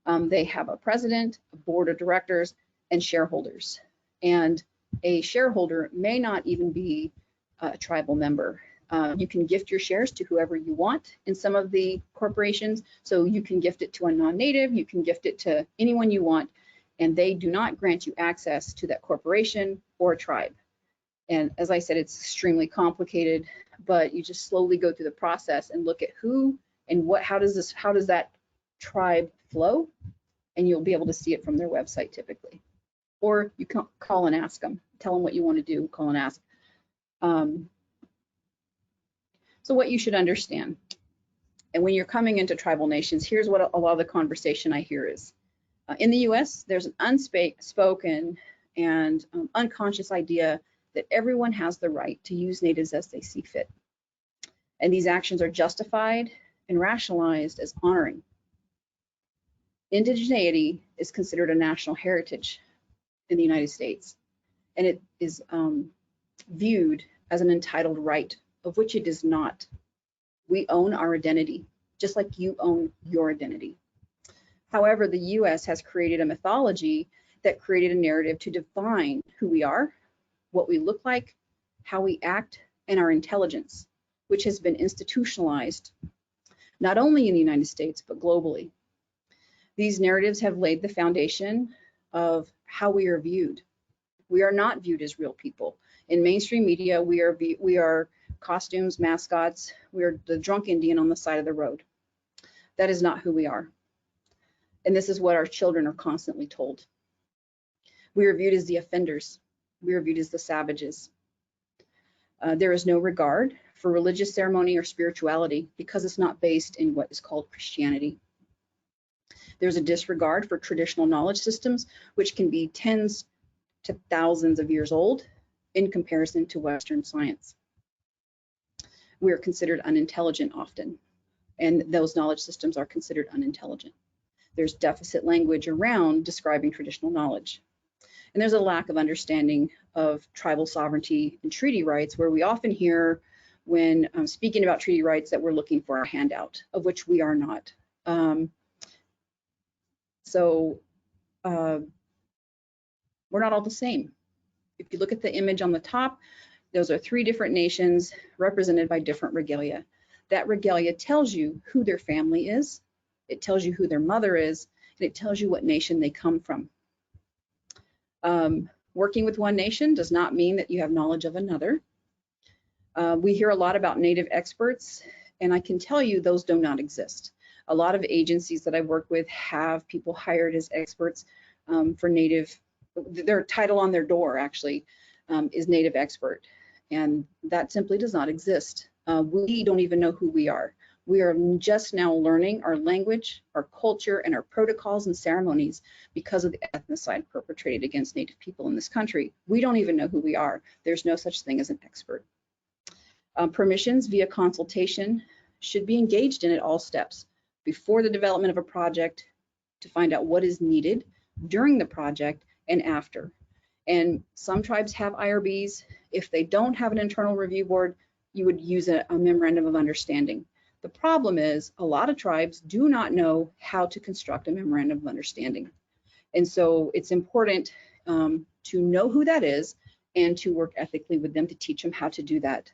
They have a president, a board of directors, and shareholders. And a shareholder may not even be a tribal member. You can gift your shares to whoever you want in some of the corporations. So you can gift it to a non-native, you can gift it to anyone you want, and they do not grant you access to that corporation or a tribe. And as I said, it's extremely complicated, but you just slowly go through the process and look at who and how does that tribe flow, and you'll be able to see it from their website typically. Or you can call and ask them, tell them what you want to do, call and ask. So what you should understand, and when you're coming into tribal nations, here's what a lot of the conversation I hear is. In the US, there's an unspoken and unconscious idea that everyone has the right to use natives as they see fit. And these actions are justified and rationalized as honoring. Indigeneity is considered a national heritage in the United States, and it is viewed as an entitled right, of which it is not. We own our identity, just like you own your identity. However, the US has created a mythology that created a narrative to define who we are, what we look like, how we act, and our intelligence, which has been institutionalized, not only in the United States, but globally. These narratives have laid the foundation of how we are viewed. We are not viewed as real people. In mainstream media, we are costumes, mascots. We are the drunk Indian on the side of the road. That is not who we are. And this is what our children are constantly told. We are viewed as the offenders. We are viewed as the savages. There is no regard for religious ceremony or spirituality because it's not based in what is called Christianity. There's a disregard for traditional knowledge systems, which can be tens to thousands of years old in comparison to Western science. We are considered unintelligent often, and those knowledge systems are considered unintelligent. There's deficit language around describing traditional knowledge. And there's a lack of understanding of tribal sovereignty and treaty rights, where we often hear when speaking about treaty rights that we're looking for a handout, of which we are not. We're not all the same. If you look at the image on the top, those are 3 different nations represented by different regalia. That regalia tells you who their family is, it tells you who their mother is, and it tells you what nation they come from. Working with one nation does not mean that you have knowledge of another. We hear a lot about Native experts, and I can tell you those do not exist. A lot of agencies that I've worked with have people hired as experts for Native. Their title on their door actually is Native expert, and that simply does not exist. We don't even know who we are. We are just now learning our language, our culture, and our protocols and ceremonies because of the ethnocide perpetrated against Native people in this country. We don't even know who we are. There's no such thing as an expert. Permissions via consultation should be engaged in at all steps before the development of a project to find out what is needed during the project and after. And some tribes have IRBs. If they don't have an internal review board, you would use a memorandum of understanding. The problem is a lot of tribes do not know how to construct a memorandum of understanding. And so it's important to know who that is and to work ethically with them to teach them how to do that.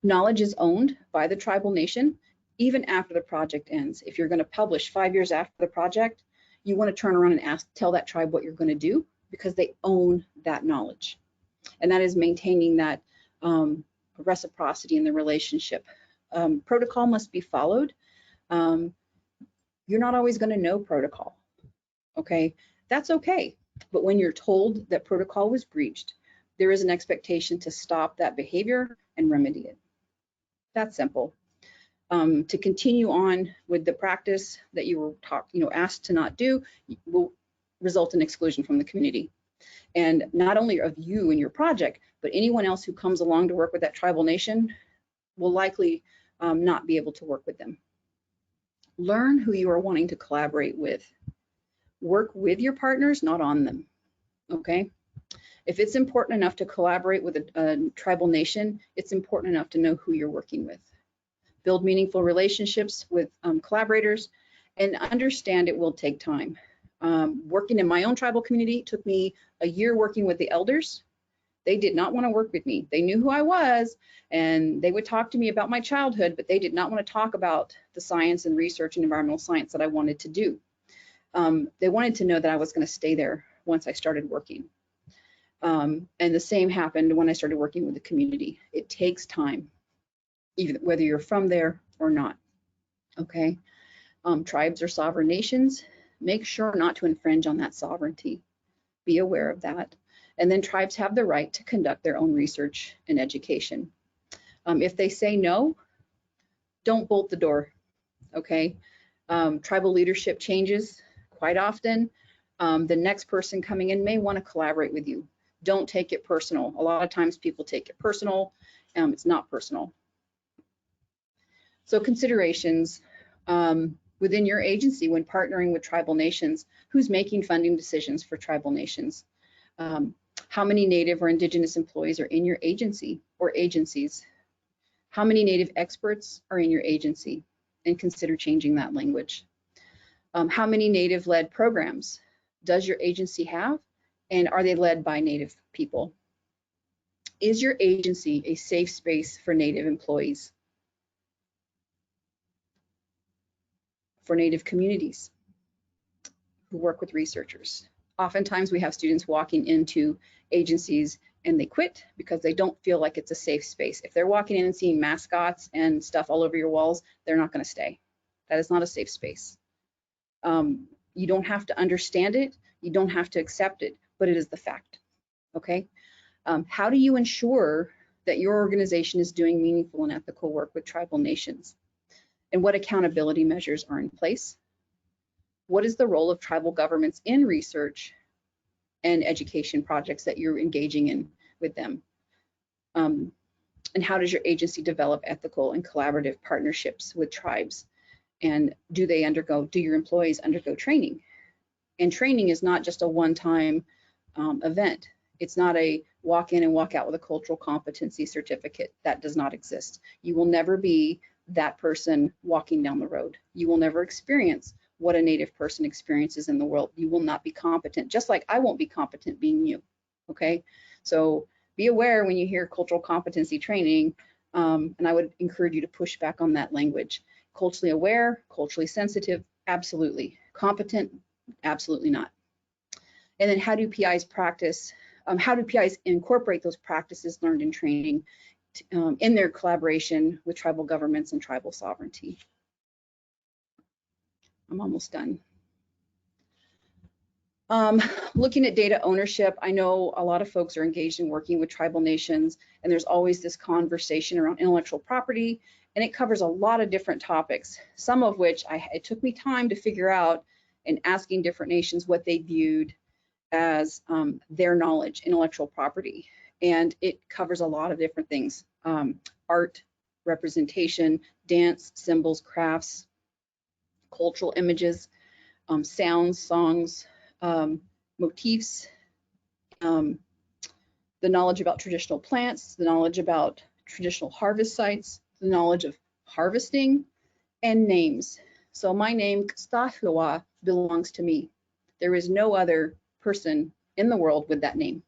Knowledge is owned by the tribal nation even after the project ends. If you're going to publish 5 years after the project, you want to turn around and tell that tribe what you're going to do, because they own that knowledge. And that is maintaining that reciprocity in the relationship. Protocol must be followed. You're not always going to know protocol, okay? That's okay. But when you're told that protocol was breached, there is an expectation to stop that behavior and remedy it. That's simple. To continue on with the practice that you were asked to not do will result in exclusion from the community. And not only of you and your project, but anyone else who comes along to work with that tribal nation will likely not be able to work with them. Learn who you are wanting to collaborate with. Work with your partners, not on them, okay? If it's important enough to collaborate with a tribal nation, it's important enough to know who you're working with. Build meaningful relationships with collaborators, and understand it will take time. Working in my own tribal community took me a year working with the elders. They did not want to work with me. They knew who I was, and they would talk to me about my childhood, but they did not want to talk about the science and research and environmental science that I wanted to do. They wanted to know that I was going to stay there once I started working. And the same happened when I started working with the community. It takes time, even whether you're from there or not, okay? Tribes are sovereign nations. Make sure not to infringe on that sovereignty. Be aware of that. And then tribes have the right to conduct their own research and education. If they say no, don't bolt the door, okay? Tribal leadership changes quite often. The next person coming in may want to collaborate with you. Don't take it personal. A lot of times people take it personal. It's not personal. So considerations within your agency when partnering with tribal nations. Who's making funding decisions for tribal nations? How many Native or Indigenous employees are in your agency or agencies? How many Native experts are in your agency? And consider changing that language. How many Native-led programs does your agency have? And are they led by Native people? Is your agency a safe space for Native employees? For Native communities who work with researchers? Oftentimes we have students walking into agencies and they quit because they don't feel like it's a safe space. If they're walking in and seeing mascots and stuff all over your walls, they're not going to stay. That is not a safe space. You don't have to understand it. You don't have to accept it, but it is the fact, okay? How do you ensure that your organization is doing meaningful and ethical work with tribal nations? And what accountability measures are in place? What is the role of tribal governments in research and education projects that you're engaging in with them? And how does your agency develop ethical and collaborative partnerships with tribes? And do your employees undergo training? And training is not just a one-time event. It's not a walk in and walk out with a cultural competency certificate. That does not exist. You will never be that person walking down the road. You will never experience what a Native person experiences in the world. You will not be competent, just like I won't be competent being you, okay? So be aware when you hear cultural competency training, and I would encourage you to push back on that language. Culturally aware, culturally sensitive, absolutely. Competent, absolutely not. And then how do PIs practice, how do PIs incorporate those practices learned in training in their collaboration with tribal governments and tribal sovereignty? I'm almost done. Looking at data ownership, I know a lot of folks are engaged in working with tribal nations, and there's always this conversation around intellectual property, and it covers a lot of different topics, some of which it took me time to figure out in asking different nations what they viewed as their knowledge, intellectual property. And it covers a lot of different things, art, representation, dance, symbols, crafts, cultural images, sounds, songs, motifs, the knowledge about traditional plants, the knowledge about traditional harvest sites, the knowledge of harvesting, and names. So my name, Kstahloa, belongs to me. There is no other person in the world with that name.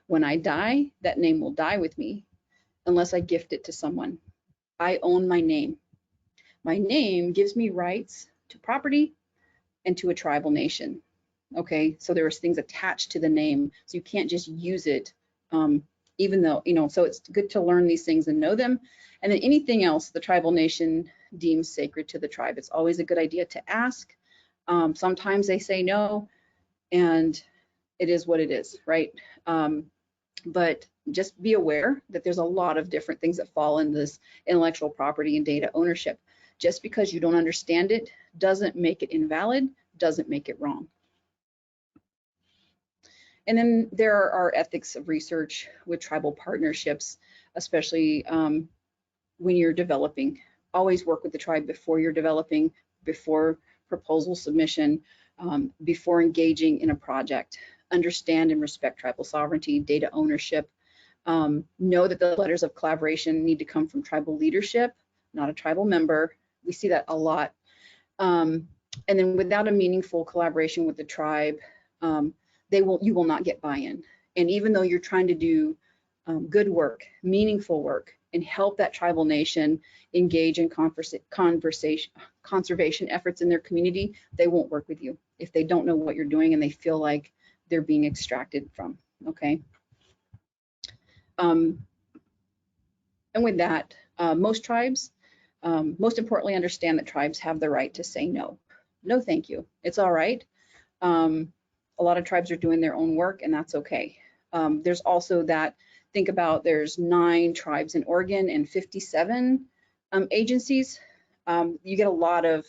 When I die, that name will die with me unless I gift it to someone. I own my name. My name gives me rights to property and to a tribal nation. Okay, so there are things attached to the name, so you can't just use it, even though, so it's good to learn these things and know them. And then anything else the tribal nation deems sacred to the tribe, it's always a good idea to ask. Sometimes they say no, and it is what it is, right? But just be aware that there's a lot of different things that fall in this intellectual property and data ownership. Just because you don't understand it doesn't make it invalid, doesn't make it wrong. And then there are ethics of research with tribal partnerships, especially when you're developing. Always work with the tribe before you're developing, before proposal submission, before engaging in a project. Understand and respect tribal sovereignty, data ownership. Know that the letters of collaboration need to come from tribal leadership, not a tribal member. We see that a lot. And then without a meaningful collaboration with the tribe, you will not get buy-in. And even though you're trying to do good work, meaningful work, and help that tribal nation engage in conservation efforts in their community, they won't work with you if they don't know what you're doing and they feel like they're being extracted from, okay? And with that, most tribes, most importantly, understand that tribes have the right to say no. No, thank you. It's all right. A lot of tribes are doing their own work, and that's okay. There's also that, think about there's 9 tribes in Oregon and 57 agencies. You get a lot of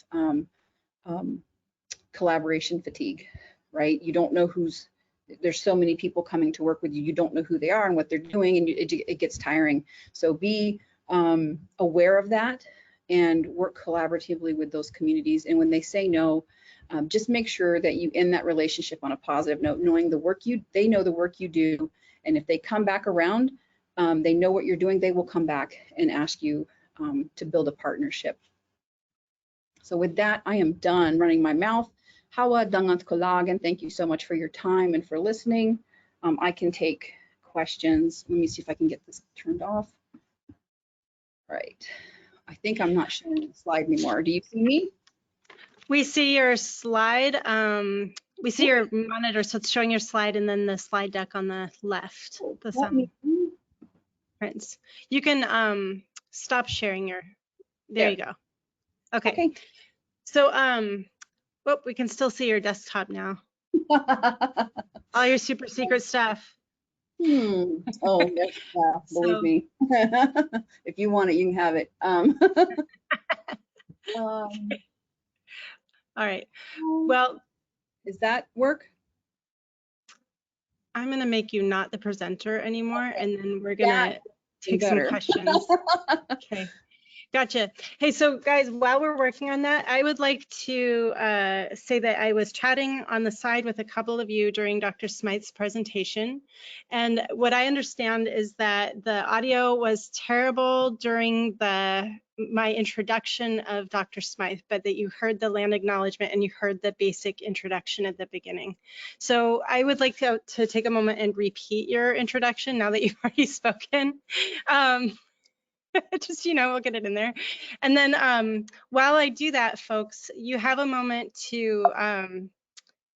collaboration fatigue, right? You don't know there's so many people coming to work with you, you don't know who they are and what they're doing, and it gets tiring. So be aware of that and work collaboratively with those communities. And when they say no, just make sure that you end that relationship on a positive note, knowing they know the work you do. And if they come back around, they know what you're doing, they will come back and ask you to build a partnership. So with that, I am done running my mouth. Hawa Dangat Kolag, and thank you so much for your time and for listening. I can take questions. Let me see if I can get this turned off. All right. I think I'm not showing the slide anymore. Do you see me? We see your slide. We see your monitor, so it's showing your slide and then the slide deck on the left. Prints. You can stop sharing your. There you go. Okay. So we can still see your desktop now. All your super secret stuff. Oh, yes, believe me. If you want it, you can have it. All right. Well, does that work? I'm going to make you not the presenter anymore, and then we're going to take some questions. Okay. Gotcha. Hey, so guys, while we're working on that, I would like to say that I was chatting on the side with a couple of you during Dr. Smythe's presentation. And what I understand is that the audio was terrible during my introduction of Dr. Smythe, but that you heard the land acknowledgement and you heard the basic introduction at the beginning. So I would like to take a moment and repeat your introduction now that you've already spoken. Just, we'll get it in there. And then while I do that, folks, you have a moment to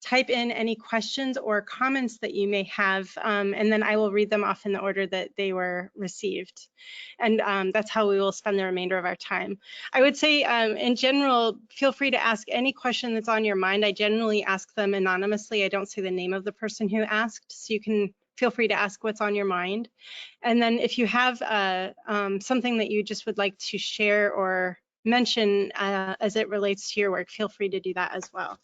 type in any questions or comments that you may have, and then I will read them off in the order that they were received. And that's how we will spend the remainder of our time. I would say, in general, feel free to ask any question that's on your mind. I generally ask them anonymously. I don't say the name of the person who asked, so you can feel free to ask what's on your mind. And then if you have something that you just would like to share or mention as it relates to your work, feel free to do that as well.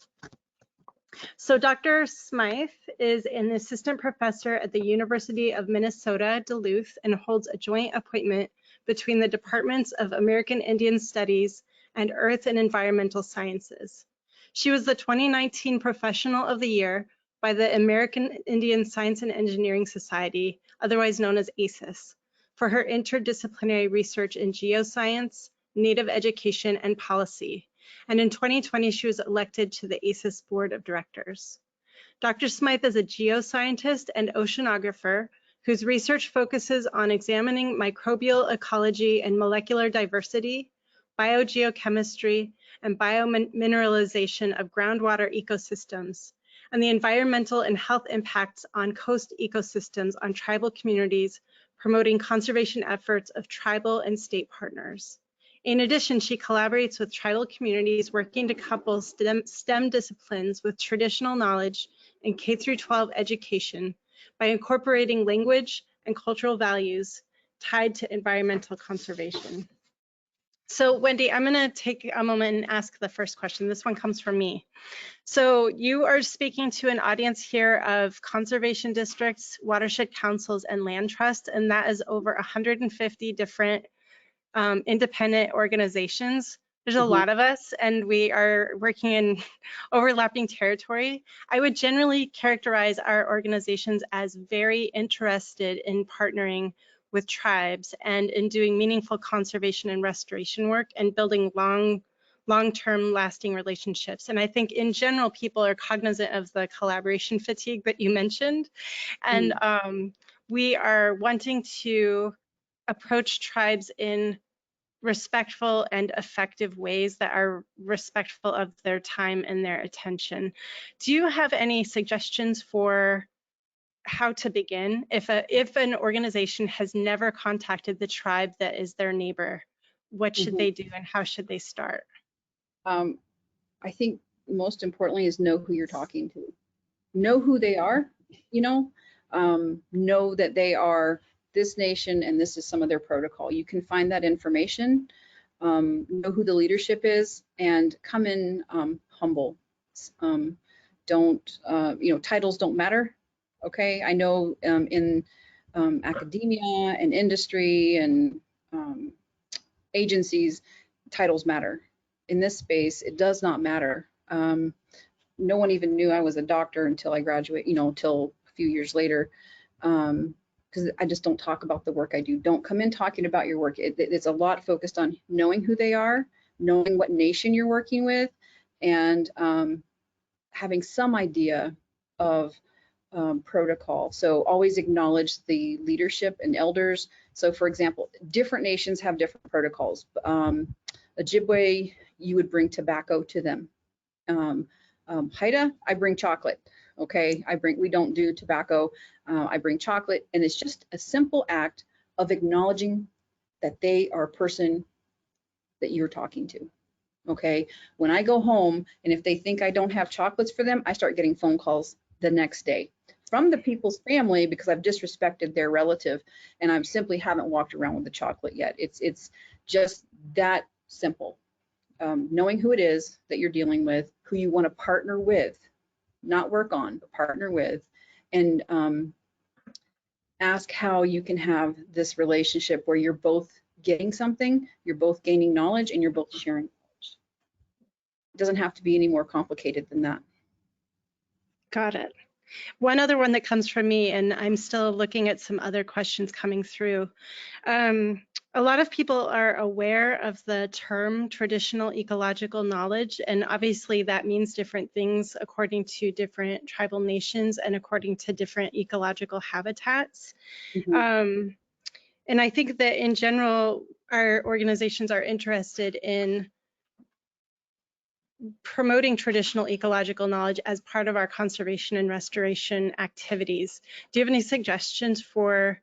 So Dr. Smythe is an assistant professor at the University of Minnesota, Duluth, and holds a joint appointment between the Departments of American Indian Studies and Earth and Environmental Sciences. She was the 2019 Professional of the Year by the American Indian Science and Engineering Society, otherwise known as ASIS, for her interdisciplinary research in geoscience, Native education, and policy. And in 2020, she was elected to the ASIS Board of Directors. Dr. Smythe is a geoscientist and oceanographer whose research focuses on examining microbial ecology and molecular diversity, biogeochemistry, and biomineralization of groundwater ecosystems, and the environmental and health impacts on coast ecosystems on tribal communities, promoting conservation efforts of tribal and state partners. In addition, she collaborates with tribal communities working to couple STEM disciplines with traditional knowledge in K-12 education by incorporating language and cultural values tied to environmental conservation. So Wendy, I'm going to take a moment and ask the first question. This one comes from me. So you are speaking to an audience here of conservation districts, watershed councils, and land trusts, and that is over 150 different independent organizations. There's a Mhm. lot of us, and we are working in overlapping territory. I would generally characterize our organizations as very interested in partnering with tribes and in doing meaningful conservation and restoration work and building long-term lasting relationships. And I think in general, people are cognizant of the collaboration fatigue that you mentioned. And we are wanting to approach tribes in respectful and effective ways that are respectful of their time and their attention. Do you have any suggestions for how to begin if an organization has never contacted the tribe that is their neighbor? What should they do and how should they start? I think most importantly is know who you're talking to. Know who they are, you know, know that they are this nation and this is some of their protocol. You can find that information, know who the leadership is, and come in humble. Don't, titles don't matter. Okay, I know in academia and industry and agencies, titles matter. In this space, it does not matter. No one even knew I was a doctor until I graduated, until a few years later, because I just don't talk about the work I do. Don't come in talking about your work. It's a lot focused on knowing who they are, knowing what nation you're working with, and having some idea of protocol. So always acknowledge the leadership and elders. So for example, different nations have different protocols. Ojibwe, you would bring tobacco to them. Haida, I bring chocolate. Okay, we don't do tobacco. I bring chocolate, and it's just a simple act of acknowledging that they are a person that you're talking to. Okay, when I go home, and if they think I don't have chocolates for them, I start getting phone calls the next day from the people's family because I've disrespected their relative, and I simply haven't walked around with the chocolate yet. It's just that simple. Knowing who it is that you're dealing with, who you want to partner with, not work on, but partner with, and ask how you can have this relationship where you're both getting something, you're both gaining knowledge, and you're both sharing knowledge. It doesn't have to be any more complicated than that. Got it. One other one that comes from me, and I'm still looking at some other questions coming through. A lot of people are aware of the term traditional ecological knowledge, and obviously that means different things according to different tribal nations and according to different ecological habitats. Mm-hmm. And I think that in general, our organizations are interested in promoting traditional ecological knowledge as part of our conservation and restoration activities. Do you have any suggestions for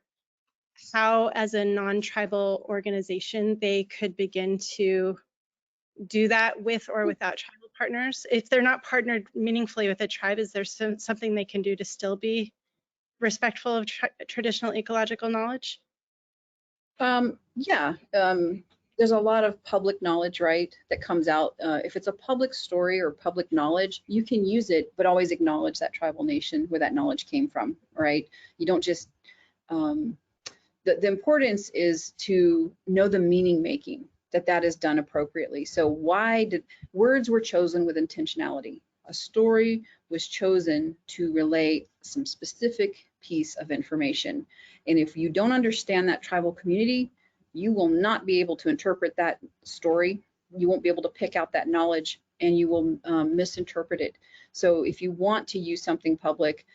how, as a non-tribal organization, they could begin to do that with or without tribal partners? If they're not partnered meaningfully with a tribe, is there something they can do to still be respectful of traditional ecological knowledge? Yeah, there's a lot of public knowledge, right, that comes out. If it's a public story or public knowledge, you can use it, but always acknowledge that tribal nation where that knowledge came from, right? You don't just, the importance is to know the meaning making, that is done appropriately. So words were chosen with intentionality. A story was chosen to relay some specific piece of information. And if you don't understand that tribal community, you will not be able to interpret that story. You won't be able to pick out that knowledge, and you will misinterpret it. So if you want to use something public,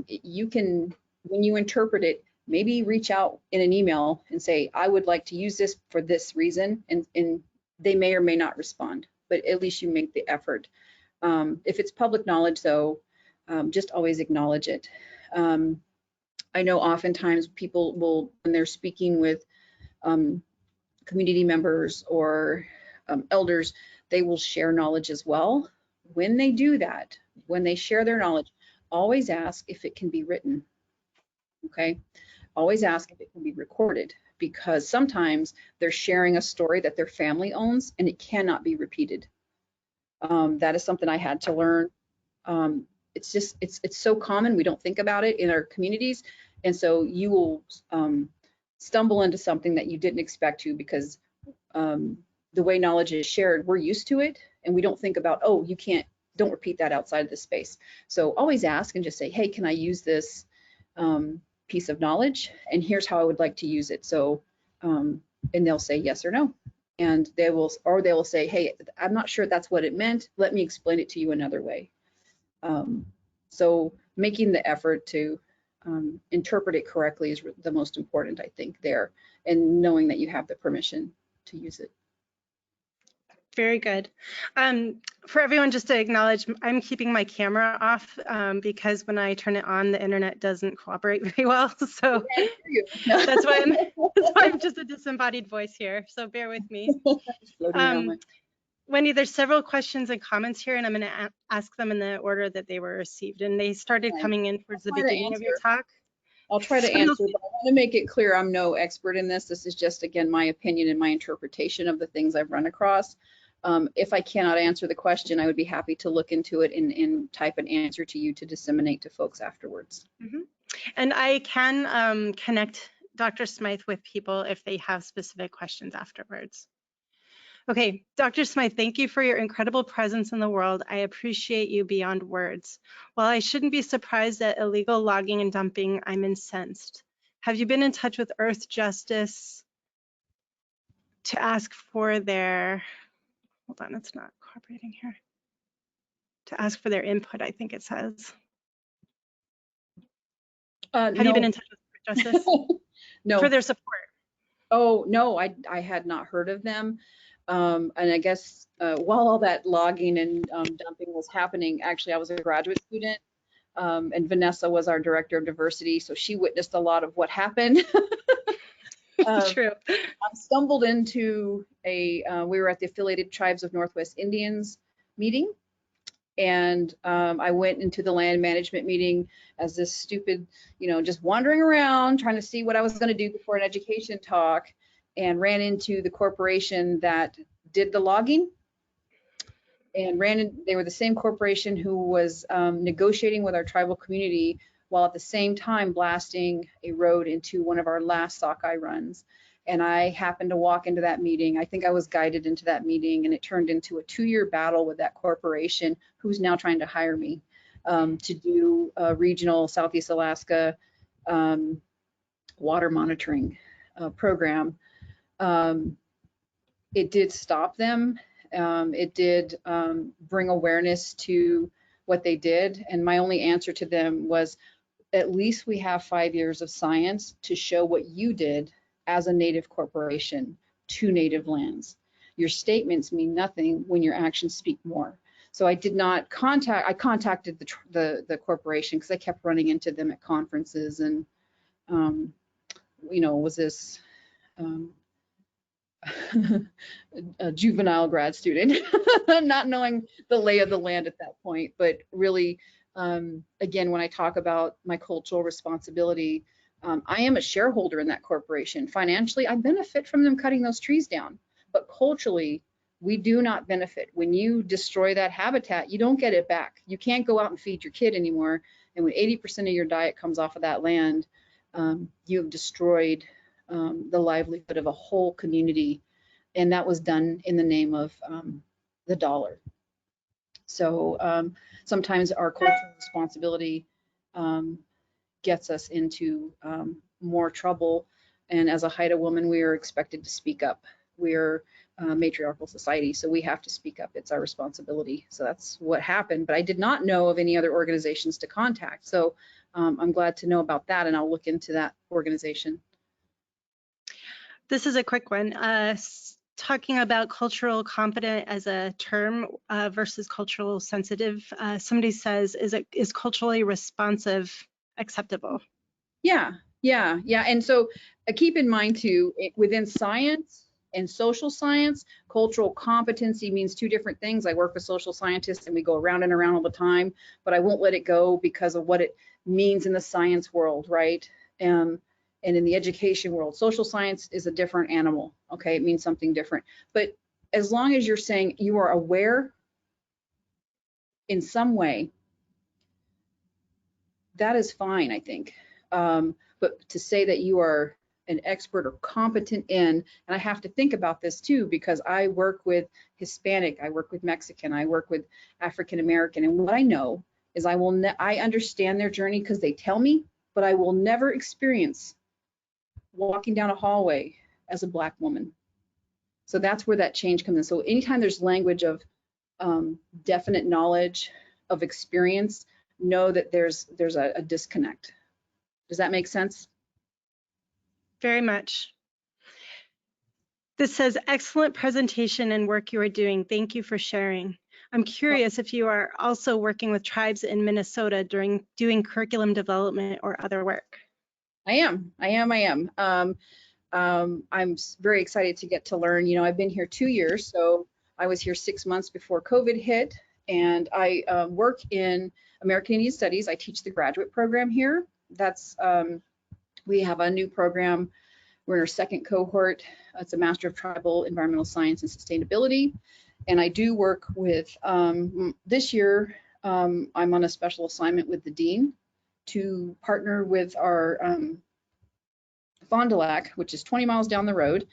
you can, when you interpret it, maybe reach out in an email and say, I would like to use this for this reason, and they may or may not respond, but at least you make the effort. If it's public knowledge, though, just always acknowledge it. I know oftentimes people will, when they're speaking with community members or elders, they will share knowledge as well. When they do that, when they share their knowledge, always ask if it can be written, okay? Always ask if it can be recorded, because sometimes they're sharing a story that their family owns and it cannot be repeated. That is something I had to learn. It's just, it's so common, we don't think about it in our communities. And so you will stumble into something that you didn't expect to, because the way knowledge is shared, we're used to it, and we don't think about, oh, you can't, don't repeat that outside of this space. So always ask and just say, hey, can I use this piece of knowledge? And here's how I would like to use it. So, and they'll say yes or no. And they will say, hey, I'm not sure that's what it meant. Let me explain it to you another way. So making the effort to interpret it correctly is the most important, I think, there, and knowing that you have the permission to use it. Very good. For everyone, just to acknowledge, I'm keeping my camera off because when I turn it on, the internet doesn't cooperate very well. So that's why I'm just a disembodied voice here. So bear with me. Wendy, there's several questions and comments here, and I'm going to ask them in the order that they were received. And they started coming in towards the beginning of your talk. I'll try to answer, but I want to make it clear I'm no expert in this. This is just, again, my opinion and my interpretation of the things I've run across. If I cannot answer the question, I would be happy to look into it and type an answer to you to disseminate to folks afterwards. Mm-hmm. And I can connect Dr. Smythe with people if they have specific questions afterwards. Okay, Dr. Smythe, thank you for your incredible presence in the world. I appreciate you beyond words. While I shouldn't be surprised at illegal logging and dumping, I'm incensed. Have you been in touch with Earth Justice to ask for their, hold on, it's not cooperating here. To ask for their input, I think it says. Have you been in touch with Earth Justice? No. For their support? Oh, no, I had not heard of them. And I guess while all that logging and dumping was happening, actually, I was a graduate student, and Vanessa was our director of diversity, so she witnessed a lot of what happened. True. I stumbled into we were at the Affiliated Tribes of Northwest Indians meeting, and I went into the land management meeting as this stupid, just wandering around trying to see what I was going to do before an education talk, and ran into the corporation that did the logging, and they were the same corporation who was negotiating with our tribal community while at the same time blasting a road into one of our last sockeye runs. And I happened to walk into that meeting. I think I was guided into that meeting, and it turned into a 2-year battle with that corporation who's now trying to hire me to do a regional Southeast Alaska water monitoring program. It did stop them. It did bring awareness to what they did. And my only answer to them was, at least we have 5 years of science to show what you did as a Native corporation to Native lands. Your statements mean nothing when your actions speak more. So I did not I contacted the corporation because I kept running into them at conferences, and was this a juvenile grad student, not knowing the lay of the land at that point. But really, again, when I talk about my cultural responsibility, I am a shareholder in that corporation. Financially, I benefit from them cutting those trees down, but culturally, we do not benefit. When you destroy that habitat, you don't get it back. You can't go out and feed your kid anymore. And when 80% of your diet comes off of that land, you have destroyed the livelihood of a whole community. And that was done in the name of the dollar. So sometimes our cultural responsibility gets us into more trouble. And as a Haida woman, we are expected to speak up. We're a matriarchal society, so we have to speak up. It's our responsibility. So that's what happened. But I did not know of any other organizations to contact. So I'm glad to know about that, and I'll look into that organization. This is a quick one. Talking about cultural competent as a term versus cultural sensitive. Somebody says, is culturally responsive acceptable? Yeah. And so keep in mind too, within science and social science, cultural competency means 2 different things. I work with social scientists and we go around and around all the time, but I won't let it go because of what it means in the science world, right? And in the education world, social science is a different animal, okay? It means something different. But as long as you're saying you are aware in some way, that is fine, I think. But to say that you are an expert or competent in, and I have to think about this too, because I work with Hispanic, I work with Mexican, I work with African American, and what I know is I understand their journey because they tell me, but I will never experience walking down a hallway as a Black woman. So that's where that change comes in. So anytime there's language of definite knowledge of experience, know that there's a disconnect. Does that make sense? Very much. This says, excellent presentation and work you are doing. Thank you for sharing. I'm curious if you are also working with tribes in Minnesota during doing curriculum development or other work. I am. I'm very excited to get to learn. You know, I've been here 2 years, so I was here 6 months before COVID hit, and I work in American Indian Studies. I teach the graduate program here. That's we have a new program. We're in our second cohort. It's a Master of Tribal Environmental Science and Sustainability. And I do work with, this year, I'm on a special assignment with the Dean to partner with our Fond du Lac, which is 20 miles down the road,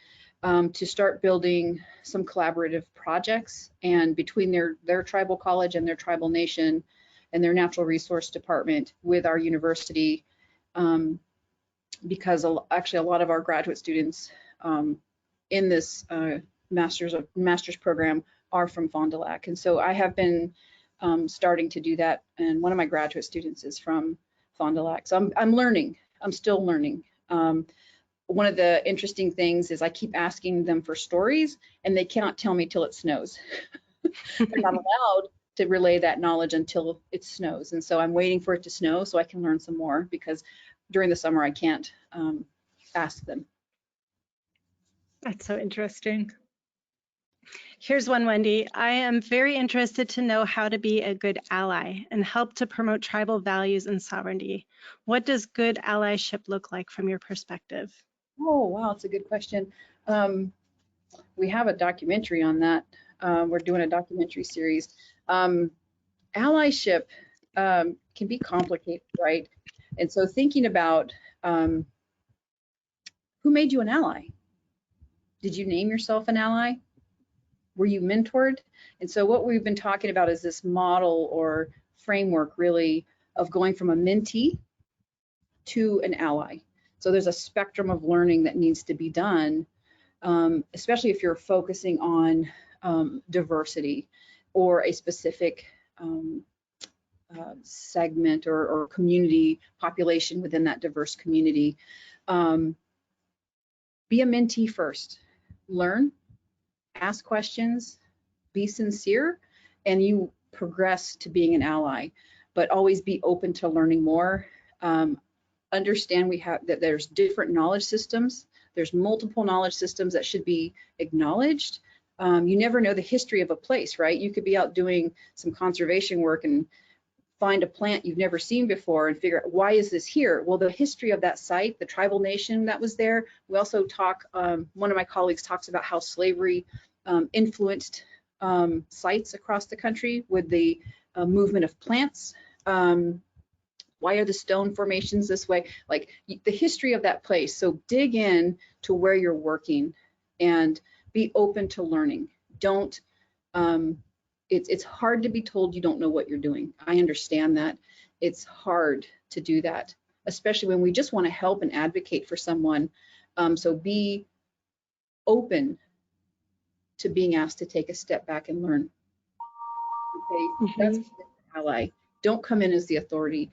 to start building some collaborative projects. And between their tribal college and their tribal nation and their natural resource department with our university, because actually a lot of our graduate students in this master's program are from Fond du Lac. And so I have been starting to do that. And one of my graduate students is from Fond du Lac. So I'm learning. I'm still learning. One of the interesting things is I keep asking them for stories, and they cannot tell me till it snows. They're not allowed to relay that knowledge until it snows. And so I'm waiting for it to snow so I can learn some more, because during the summer I can't ask them. That's so interesting. Here's one, Wendy. I am very interested to know how to be a good ally and help to promote tribal values and sovereignty. What does good allyship look like from your perspective? Oh, wow, it's a good question. We have a documentary on that. We're doing a documentary series. Allyship can be complicated, right? And so thinking about who made you an ally? Did you name yourself an ally? Were you mentored? And so what we've been talking about is this model or framework, really, of going from a mentee to an ally. So there's a spectrum of learning that needs to be done, especially if you're focusing on diversity or a specific segment or community population within that diverse community. Be a mentee first. Learn, ask questions, be sincere, and you progress to being an ally. But always be open to learning more. Understand that there's different knowledge systems. There's multiple knowledge systems that should be acknowledged. You never know the history of a place, right? You could be out doing some conservation work and find a plant you've never seen before and figure out, why is this here? Well, the history of that site, the tribal nation that was there. We also talk, one of my colleagues talks about how slavery influenced sites across the country with the movement of plants. Why are the stone formations this way? Like the history of that place. So dig in to where you're working and be open to learning. Don't, it's hard to be told you don't know what you're doing. I understand that. It's hard to do that, especially when we just want to help and advocate for someone. So be open to being asked to take a step back and learn. Okay, that's an ally. Don't come in as the authority.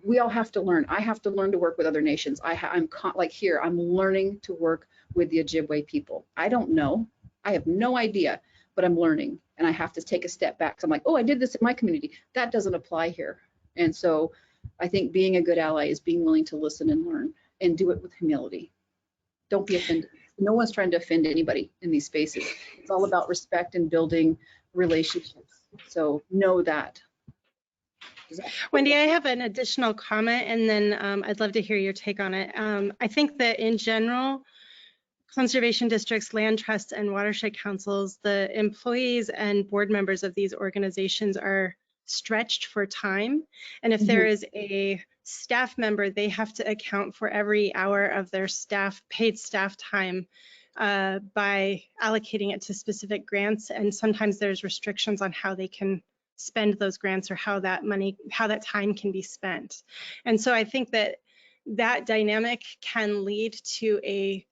We all have to learn. I have to learn to work with other nations. I'm like here, I'm learning to work with the Ojibwe people. I don't know. I have no idea, but I'm learning, and I have to take a step back. So I'm like, oh, I did this in my community. That doesn't apply here. And so I think being a good ally is being willing to listen and learn and do it with humility. Don't be offended. No one's trying to offend anybody in these spaces. It's all about respect and building relationships. So know that. Wendy, I have an additional comment, and then I'd love to hear your take on it. I think that in general, conservation districts, land trusts, and watershed councils, the employees and board members of these organizations are stretched for time. And if there is a staff member, they have to account for every hour of their paid staff time by allocating it to specific grants. And sometimes there's restrictions on how they can spend those grants or how that time can be spent. And so I think that dynamic can lead to a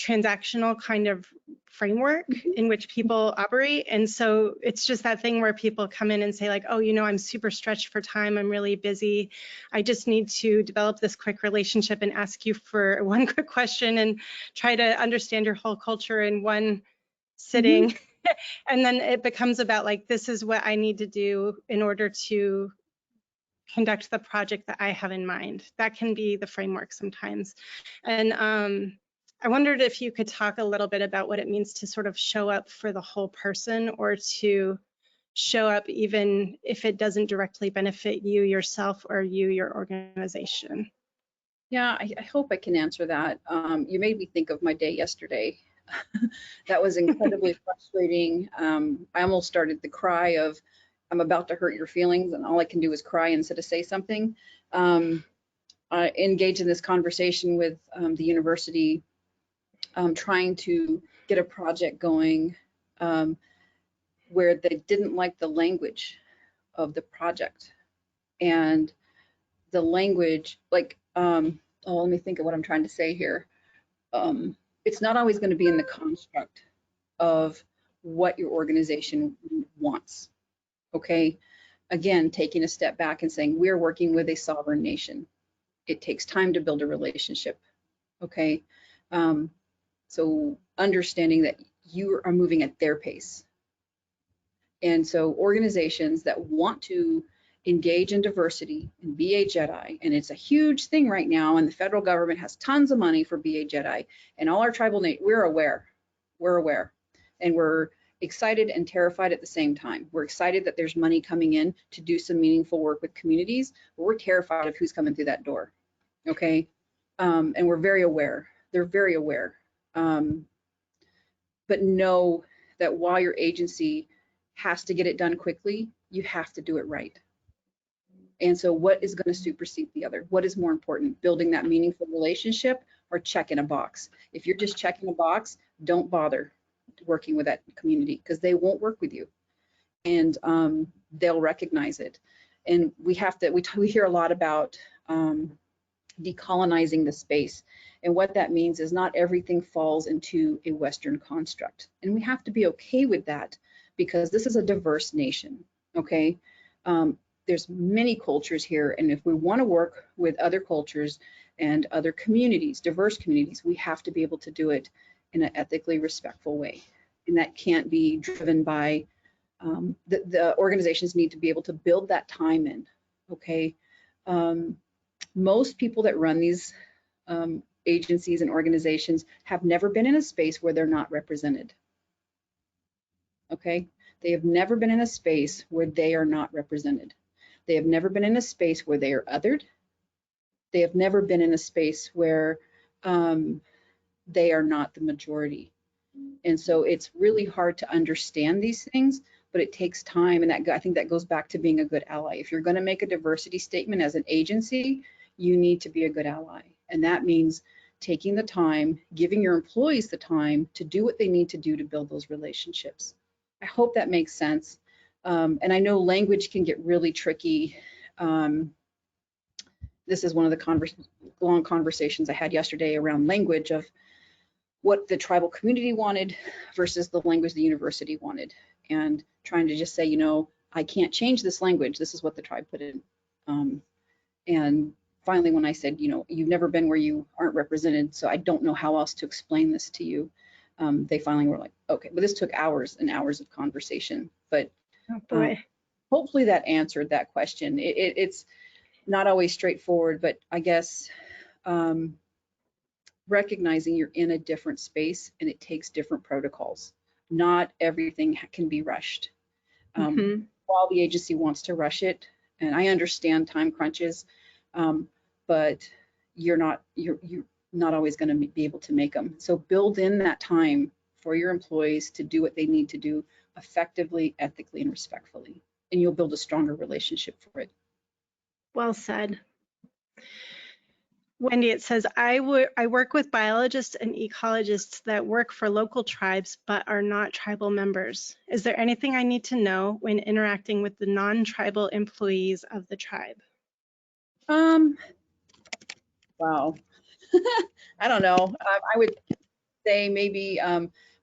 transactional kind of framework in which people operate. And so it's just that thing where people come in and say like, oh, I'm super stretched for time. I'm really busy. I just need to develop this quick relationship and ask you for one quick question and try to understand your whole culture in one sitting. And then it becomes about like, this is what I need to do in order to conduct the project that I have in mind. That can be the framework sometimes. And I wondered if you could talk a little bit about what it means to sort of show up for the whole person, or to show up even if it doesn't directly benefit you yourself or your organization. Yeah, I hope I can answer that. You made me think of my day yesterday. That was incredibly frustrating. I almost started the cry of, I'm about to hurt your feelings, and all I can do is cry instead of say something. I engaged in this conversation with the university, trying to get a project going where they didn't like the language of the project. And the language, like, let me think of what I'm trying to say here. It's not always going to be in the construct of what your organization wants. Okay. Again, taking a step back and saying, we're working with a sovereign nation. It takes time to build a relationship. Okay. So understanding that you are moving at their pace. And so organizations that want to engage in diversity and be a Jedi, and it's a huge thing right now, and the federal government has tons of money for be a Jedi, and all our tribal we're aware, and we're excited and terrified at the same time. We're excited that there's money coming in to do some meaningful work with communities, but we're terrified of who's coming through that door. Okay, and we're very aware. They're very aware, but know that while your agency has to get it done quickly, you have to do it right. And so what is going to supersede the other? What is more important, building that meaningful relationship or checking a box? If you're just checking a box, don't bother working with that community, because they won't work with you, and they'll recognize it. And we hear a lot about decolonizing the space. And what that means is not everything falls into a Western construct. And we have to be okay with that, because this is a diverse nation, okay? There's many cultures here, and if we want to work with other cultures and other communities, diverse communities, we have to be able to do it in an ethically respectful way. And that can't be driven by, the organizations need to be able to build that time in, okay? Most people that run these agencies and organizations have never been in a space where they're not represented, okay? They have never been in a space where they are not represented. They have never been in a space where they are othered. They have never been in a space where they are not the majority. And so it's really hard to understand these things, but it takes time. And I think that goes back to being a good ally. If you're going to make a diversity statement as an agency, you need to be a good ally. And that means taking the time, giving your employees the time to do what they need to do to build those relationships. I hope that makes sense. And I know language can get really tricky. This is one of the long conversations I had yesterday around language of what the tribal community wanted versus the language the university wanted, and trying to just say, I can't change this language. This is what the tribe put in. And finally, when I said, you've never been where you aren't represented, so I don't know how else to explain this to you. They finally were like, okay, but this took hours and hours of conversation. But oh boy. Hopefully that answered that question. It's not always straightforward, but I guess recognizing you're in a different space and it takes different protocols. Not everything can be rushed. While the agency wants to rush it, and I understand time crunches, but you're not always going to be able to make them. So build in that time for your employees to do what they need to do effectively, ethically, and respectfully. and you'll build a stronger relationship for it. Well said. Wendy, it says, I work with biologists and ecologists that work for local tribes but are not tribal members. Is there anything I need to know when interacting with the non-tribal employees of the tribe? Wow. I don't know. I would say maybe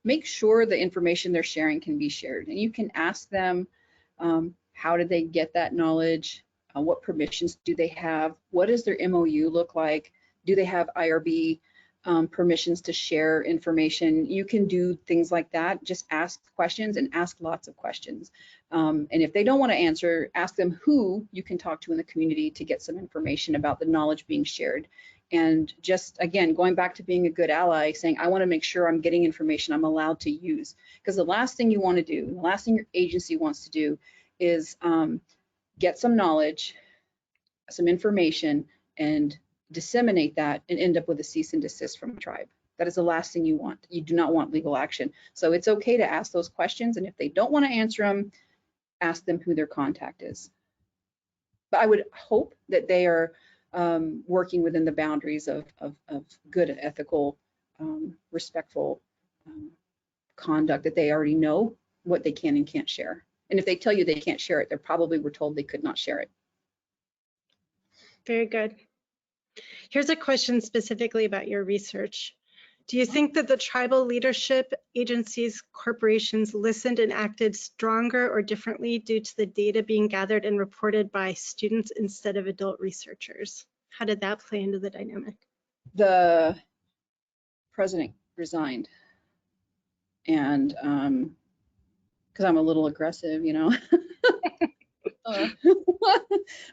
make sure the information they're sharing can be shared. And you can ask them, how did they get that knowledge? What permissions do they have? What does their MOU look like? Do they have IRB permissions to share information? You can do things like that. Just ask questions and ask lots of questions. And if they don't want to answer, ask them who you can talk to in the community to get some information about the knowledge being shared. And just, again, going back to being a good ally, saying, I want to make sure I'm getting information I'm allowed to use. Because the last thing you want to do, the last thing your agency wants to do is get some knowledge, some information, and disseminate that and end up with a cease and desist from a tribe. That is the last thing you want. You do not want legal action. So it's okay to ask those questions. And if they don't want to answer them, ask them who their contact is. But I would hope that they are working within the boundaries of good, ethical, respectful conduct, that they already know what they can and can't share. And if they tell you they can't share it, they probably were told they could not share it. Very good. Here's a question specifically about your research. Do you think that the tribal leadership agencies, corporations listened and acted stronger or differently due to the data being gathered and reported by students instead of adult researchers? How did that play into the dynamic? The president resigned, and because I'm a little aggressive, you know,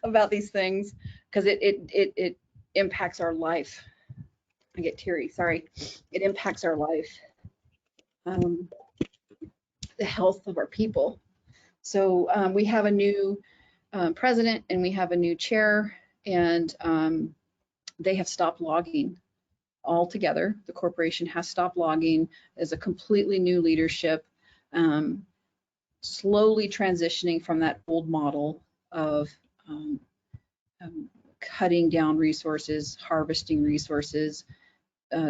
about these things, because it impacts our life. I get teary, sorry. It impacts our life, the health of our people. So we have a new president and we have a new chair, and they have stopped logging altogether. The corporation has stopped logging. As a completely new leadership, slowly transitioning from that old model of cutting down resources, harvesting resources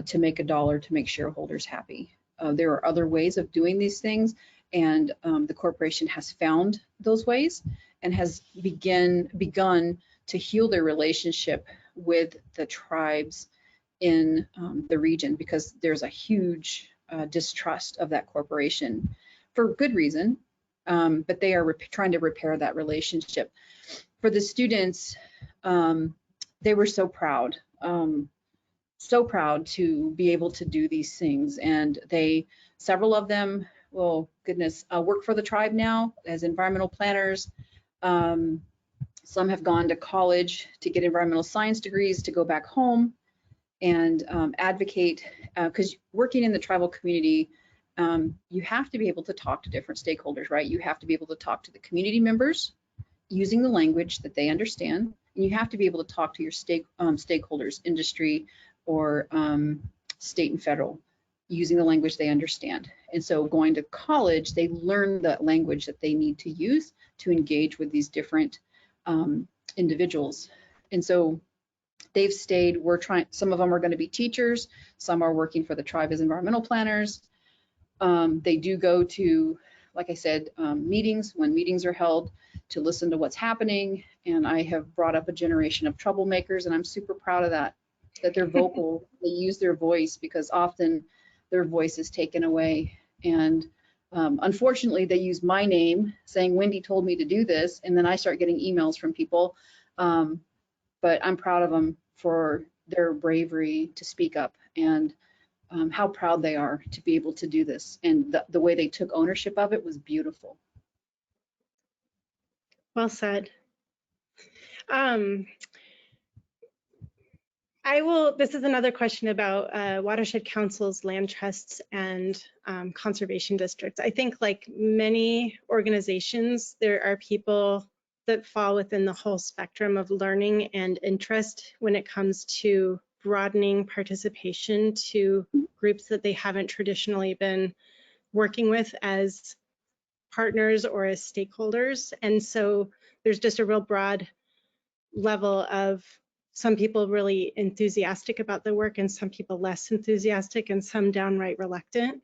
to make a dollar, to make shareholders happy. There are other ways of doing these things, and the corporation has found those ways and has begun to heal their relationship with the tribes in the region, because there's a huge distrust of that corporation for good reason, but they are trying to repair that relationship. For the students, they were so proud to be able to do these things, and several of them, well, goodness, work for the tribe now as environmental planners. Some have gone to college to get environmental science degrees to go back home and advocate, because working in the tribal community, you have to be able to talk to different stakeholders, right? You have to be able to talk to the community members using the language that they understand, and you have to be able to talk to your stakeholders, industry or state and federal, using the language they understand. And so going to college, they learn the language that they need to use to engage with these different individuals. And so they've stayed. Some of them are going to be teachers, some are working for the tribe as environmental planners. They do go to, like I said, meetings when meetings are held to listen to what's happening. And I have brought up a generation of troublemakers, and I'm super proud of that they're vocal, they use their voice, because often their voice is taken away. And unfortunately, they use my name saying, Wendy told me to do this, and then I start getting emails from people. But I'm proud of them for their bravery to speak up, and how proud they are to be able to do this. And the way they took ownership of it was beautiful. Well said. This is another question about watershed councils, land trusts, and conservation districts. I think, like many organizations, there are people that fall within the whole spectrum of learning and interest when it comes to broadening participation to groups that they haven't traditionally been working with as partners or as stakeholders. And so there's just a real broad level of some people really enthusiastic about the work and some people less enthusiastic and some downright reluctant.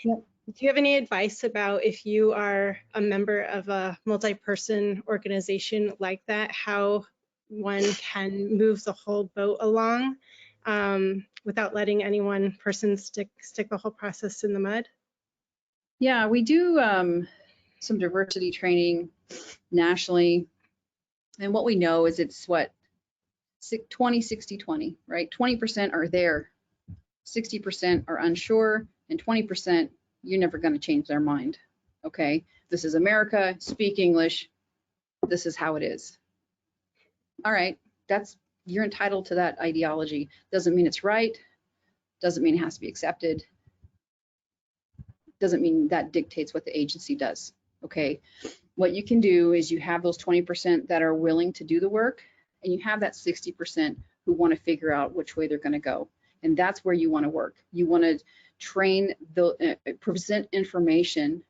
Yep. Do you have any advice about if you are a member of a multi-person organization like that, how one can move the whole boat along without letting any one person stick the whole process in the mud? Yeah, we do some diversity training nationally. And what we know is it's what, 20, 60, 20, right? 20% are there, 60% are unsure, and 20%, you're never going to change their mind. Okay, this is America, speak English, this is how it is. All right, you're entitled to that ideology. Doesn't mean it's right, doesn't mean it has to be accepted, doesn't mean that dictates what the agency does. Okay, what you can do is you have those 20% that are willing to do the work, and you have that 60% who want to figure out which way they're going to go. And that's where you want to work. You want to train, present information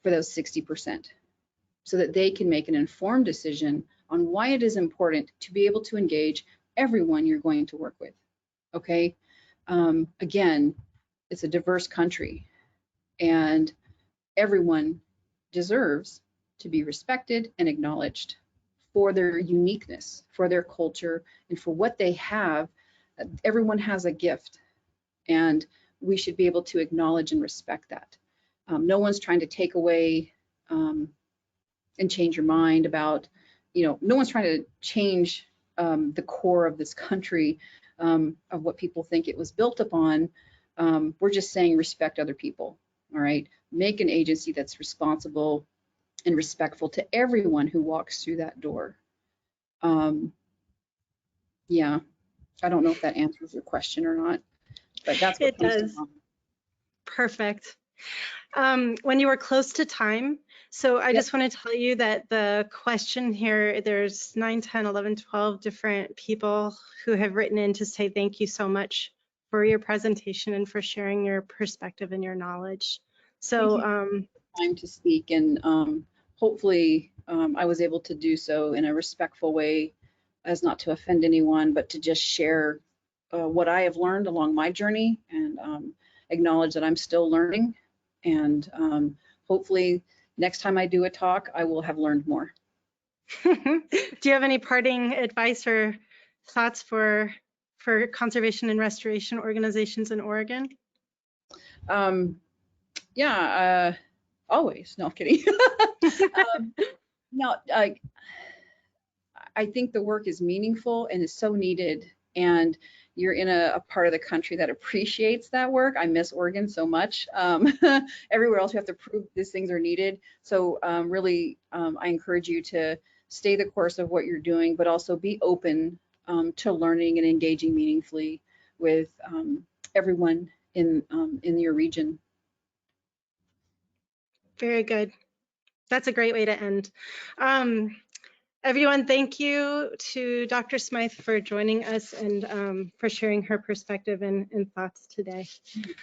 for those 60% so that they can make an informed decision on why it is important to be able to engage everyone you're going to work with. Okay, again, it's a diverse country, and everyone deserves to be respected and acknowledged for their uniqueness, for their culture, and for what they have. Everyone has a gift, and we should be able to acknowledge and respect that. No one's trying to take away and change your mind about, no one's trying to change the core of this country, of what people think it was built upon. We're just saying respect other people, all right? Make an agency that's responsible and respectful to everyone who walks through that door. Yeah, I don't know if that answers your question or not, but that's what it does. Perfect. When you were close to time, so I just want to tell you that the question here, there's 9, 10, 11, 12 different people who have written in to say thank you so much for your presentation and for sharing your perspective and your knowledge. So time to speak, and hopefully I was able to do so in a respectful way, as not to offend anyone, but to just share what I have learned along my journey, and acknowledge that I'm still learning. And hopefully next time I do a talk, I will have learned more. Do you have any parting advice or thoughts for conservation and restoration organizations in Oregon? Yeah, always. No, I'm kidding. No, I think the work is meaningful and is so needed, and you're in a part of the country that appreciates that work. I miss Oregon so much. Everywhere else you have to prove these things are needed. So really, I encourage you to stay the course of what you're doing, but also be open to learning and engaging meaningfully with everyone in your region. Very good. That's a great way to end. Everyone, thank you to Dr. Smythe for joining us and for sharing her perspective and thoughts today.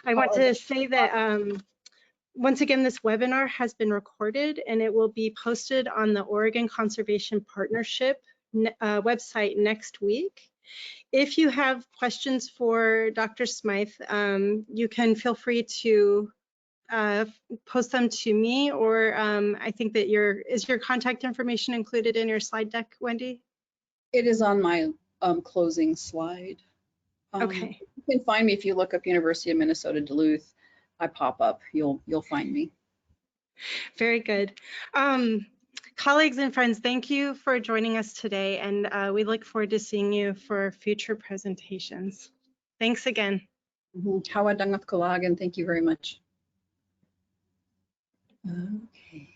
I want to say that once again, this webinar has been recorded and it will be posted on the Oregon Conservation Partnership website next week. If you have questions for Dr. Smythe, you can feel free to post them to me, or I think that is your contact information included in your slide deck, Wendy? It is on my closing slide. Okay. You can find me if you look up University of Minnesota Duluth. I pop up. You'll find me. Very good. Colleagues and friends, thank you for joining us today, and we look forward to seeing you for future presentations. Thanks again. Hawa dangat kalagan. Thank you very much. Okay.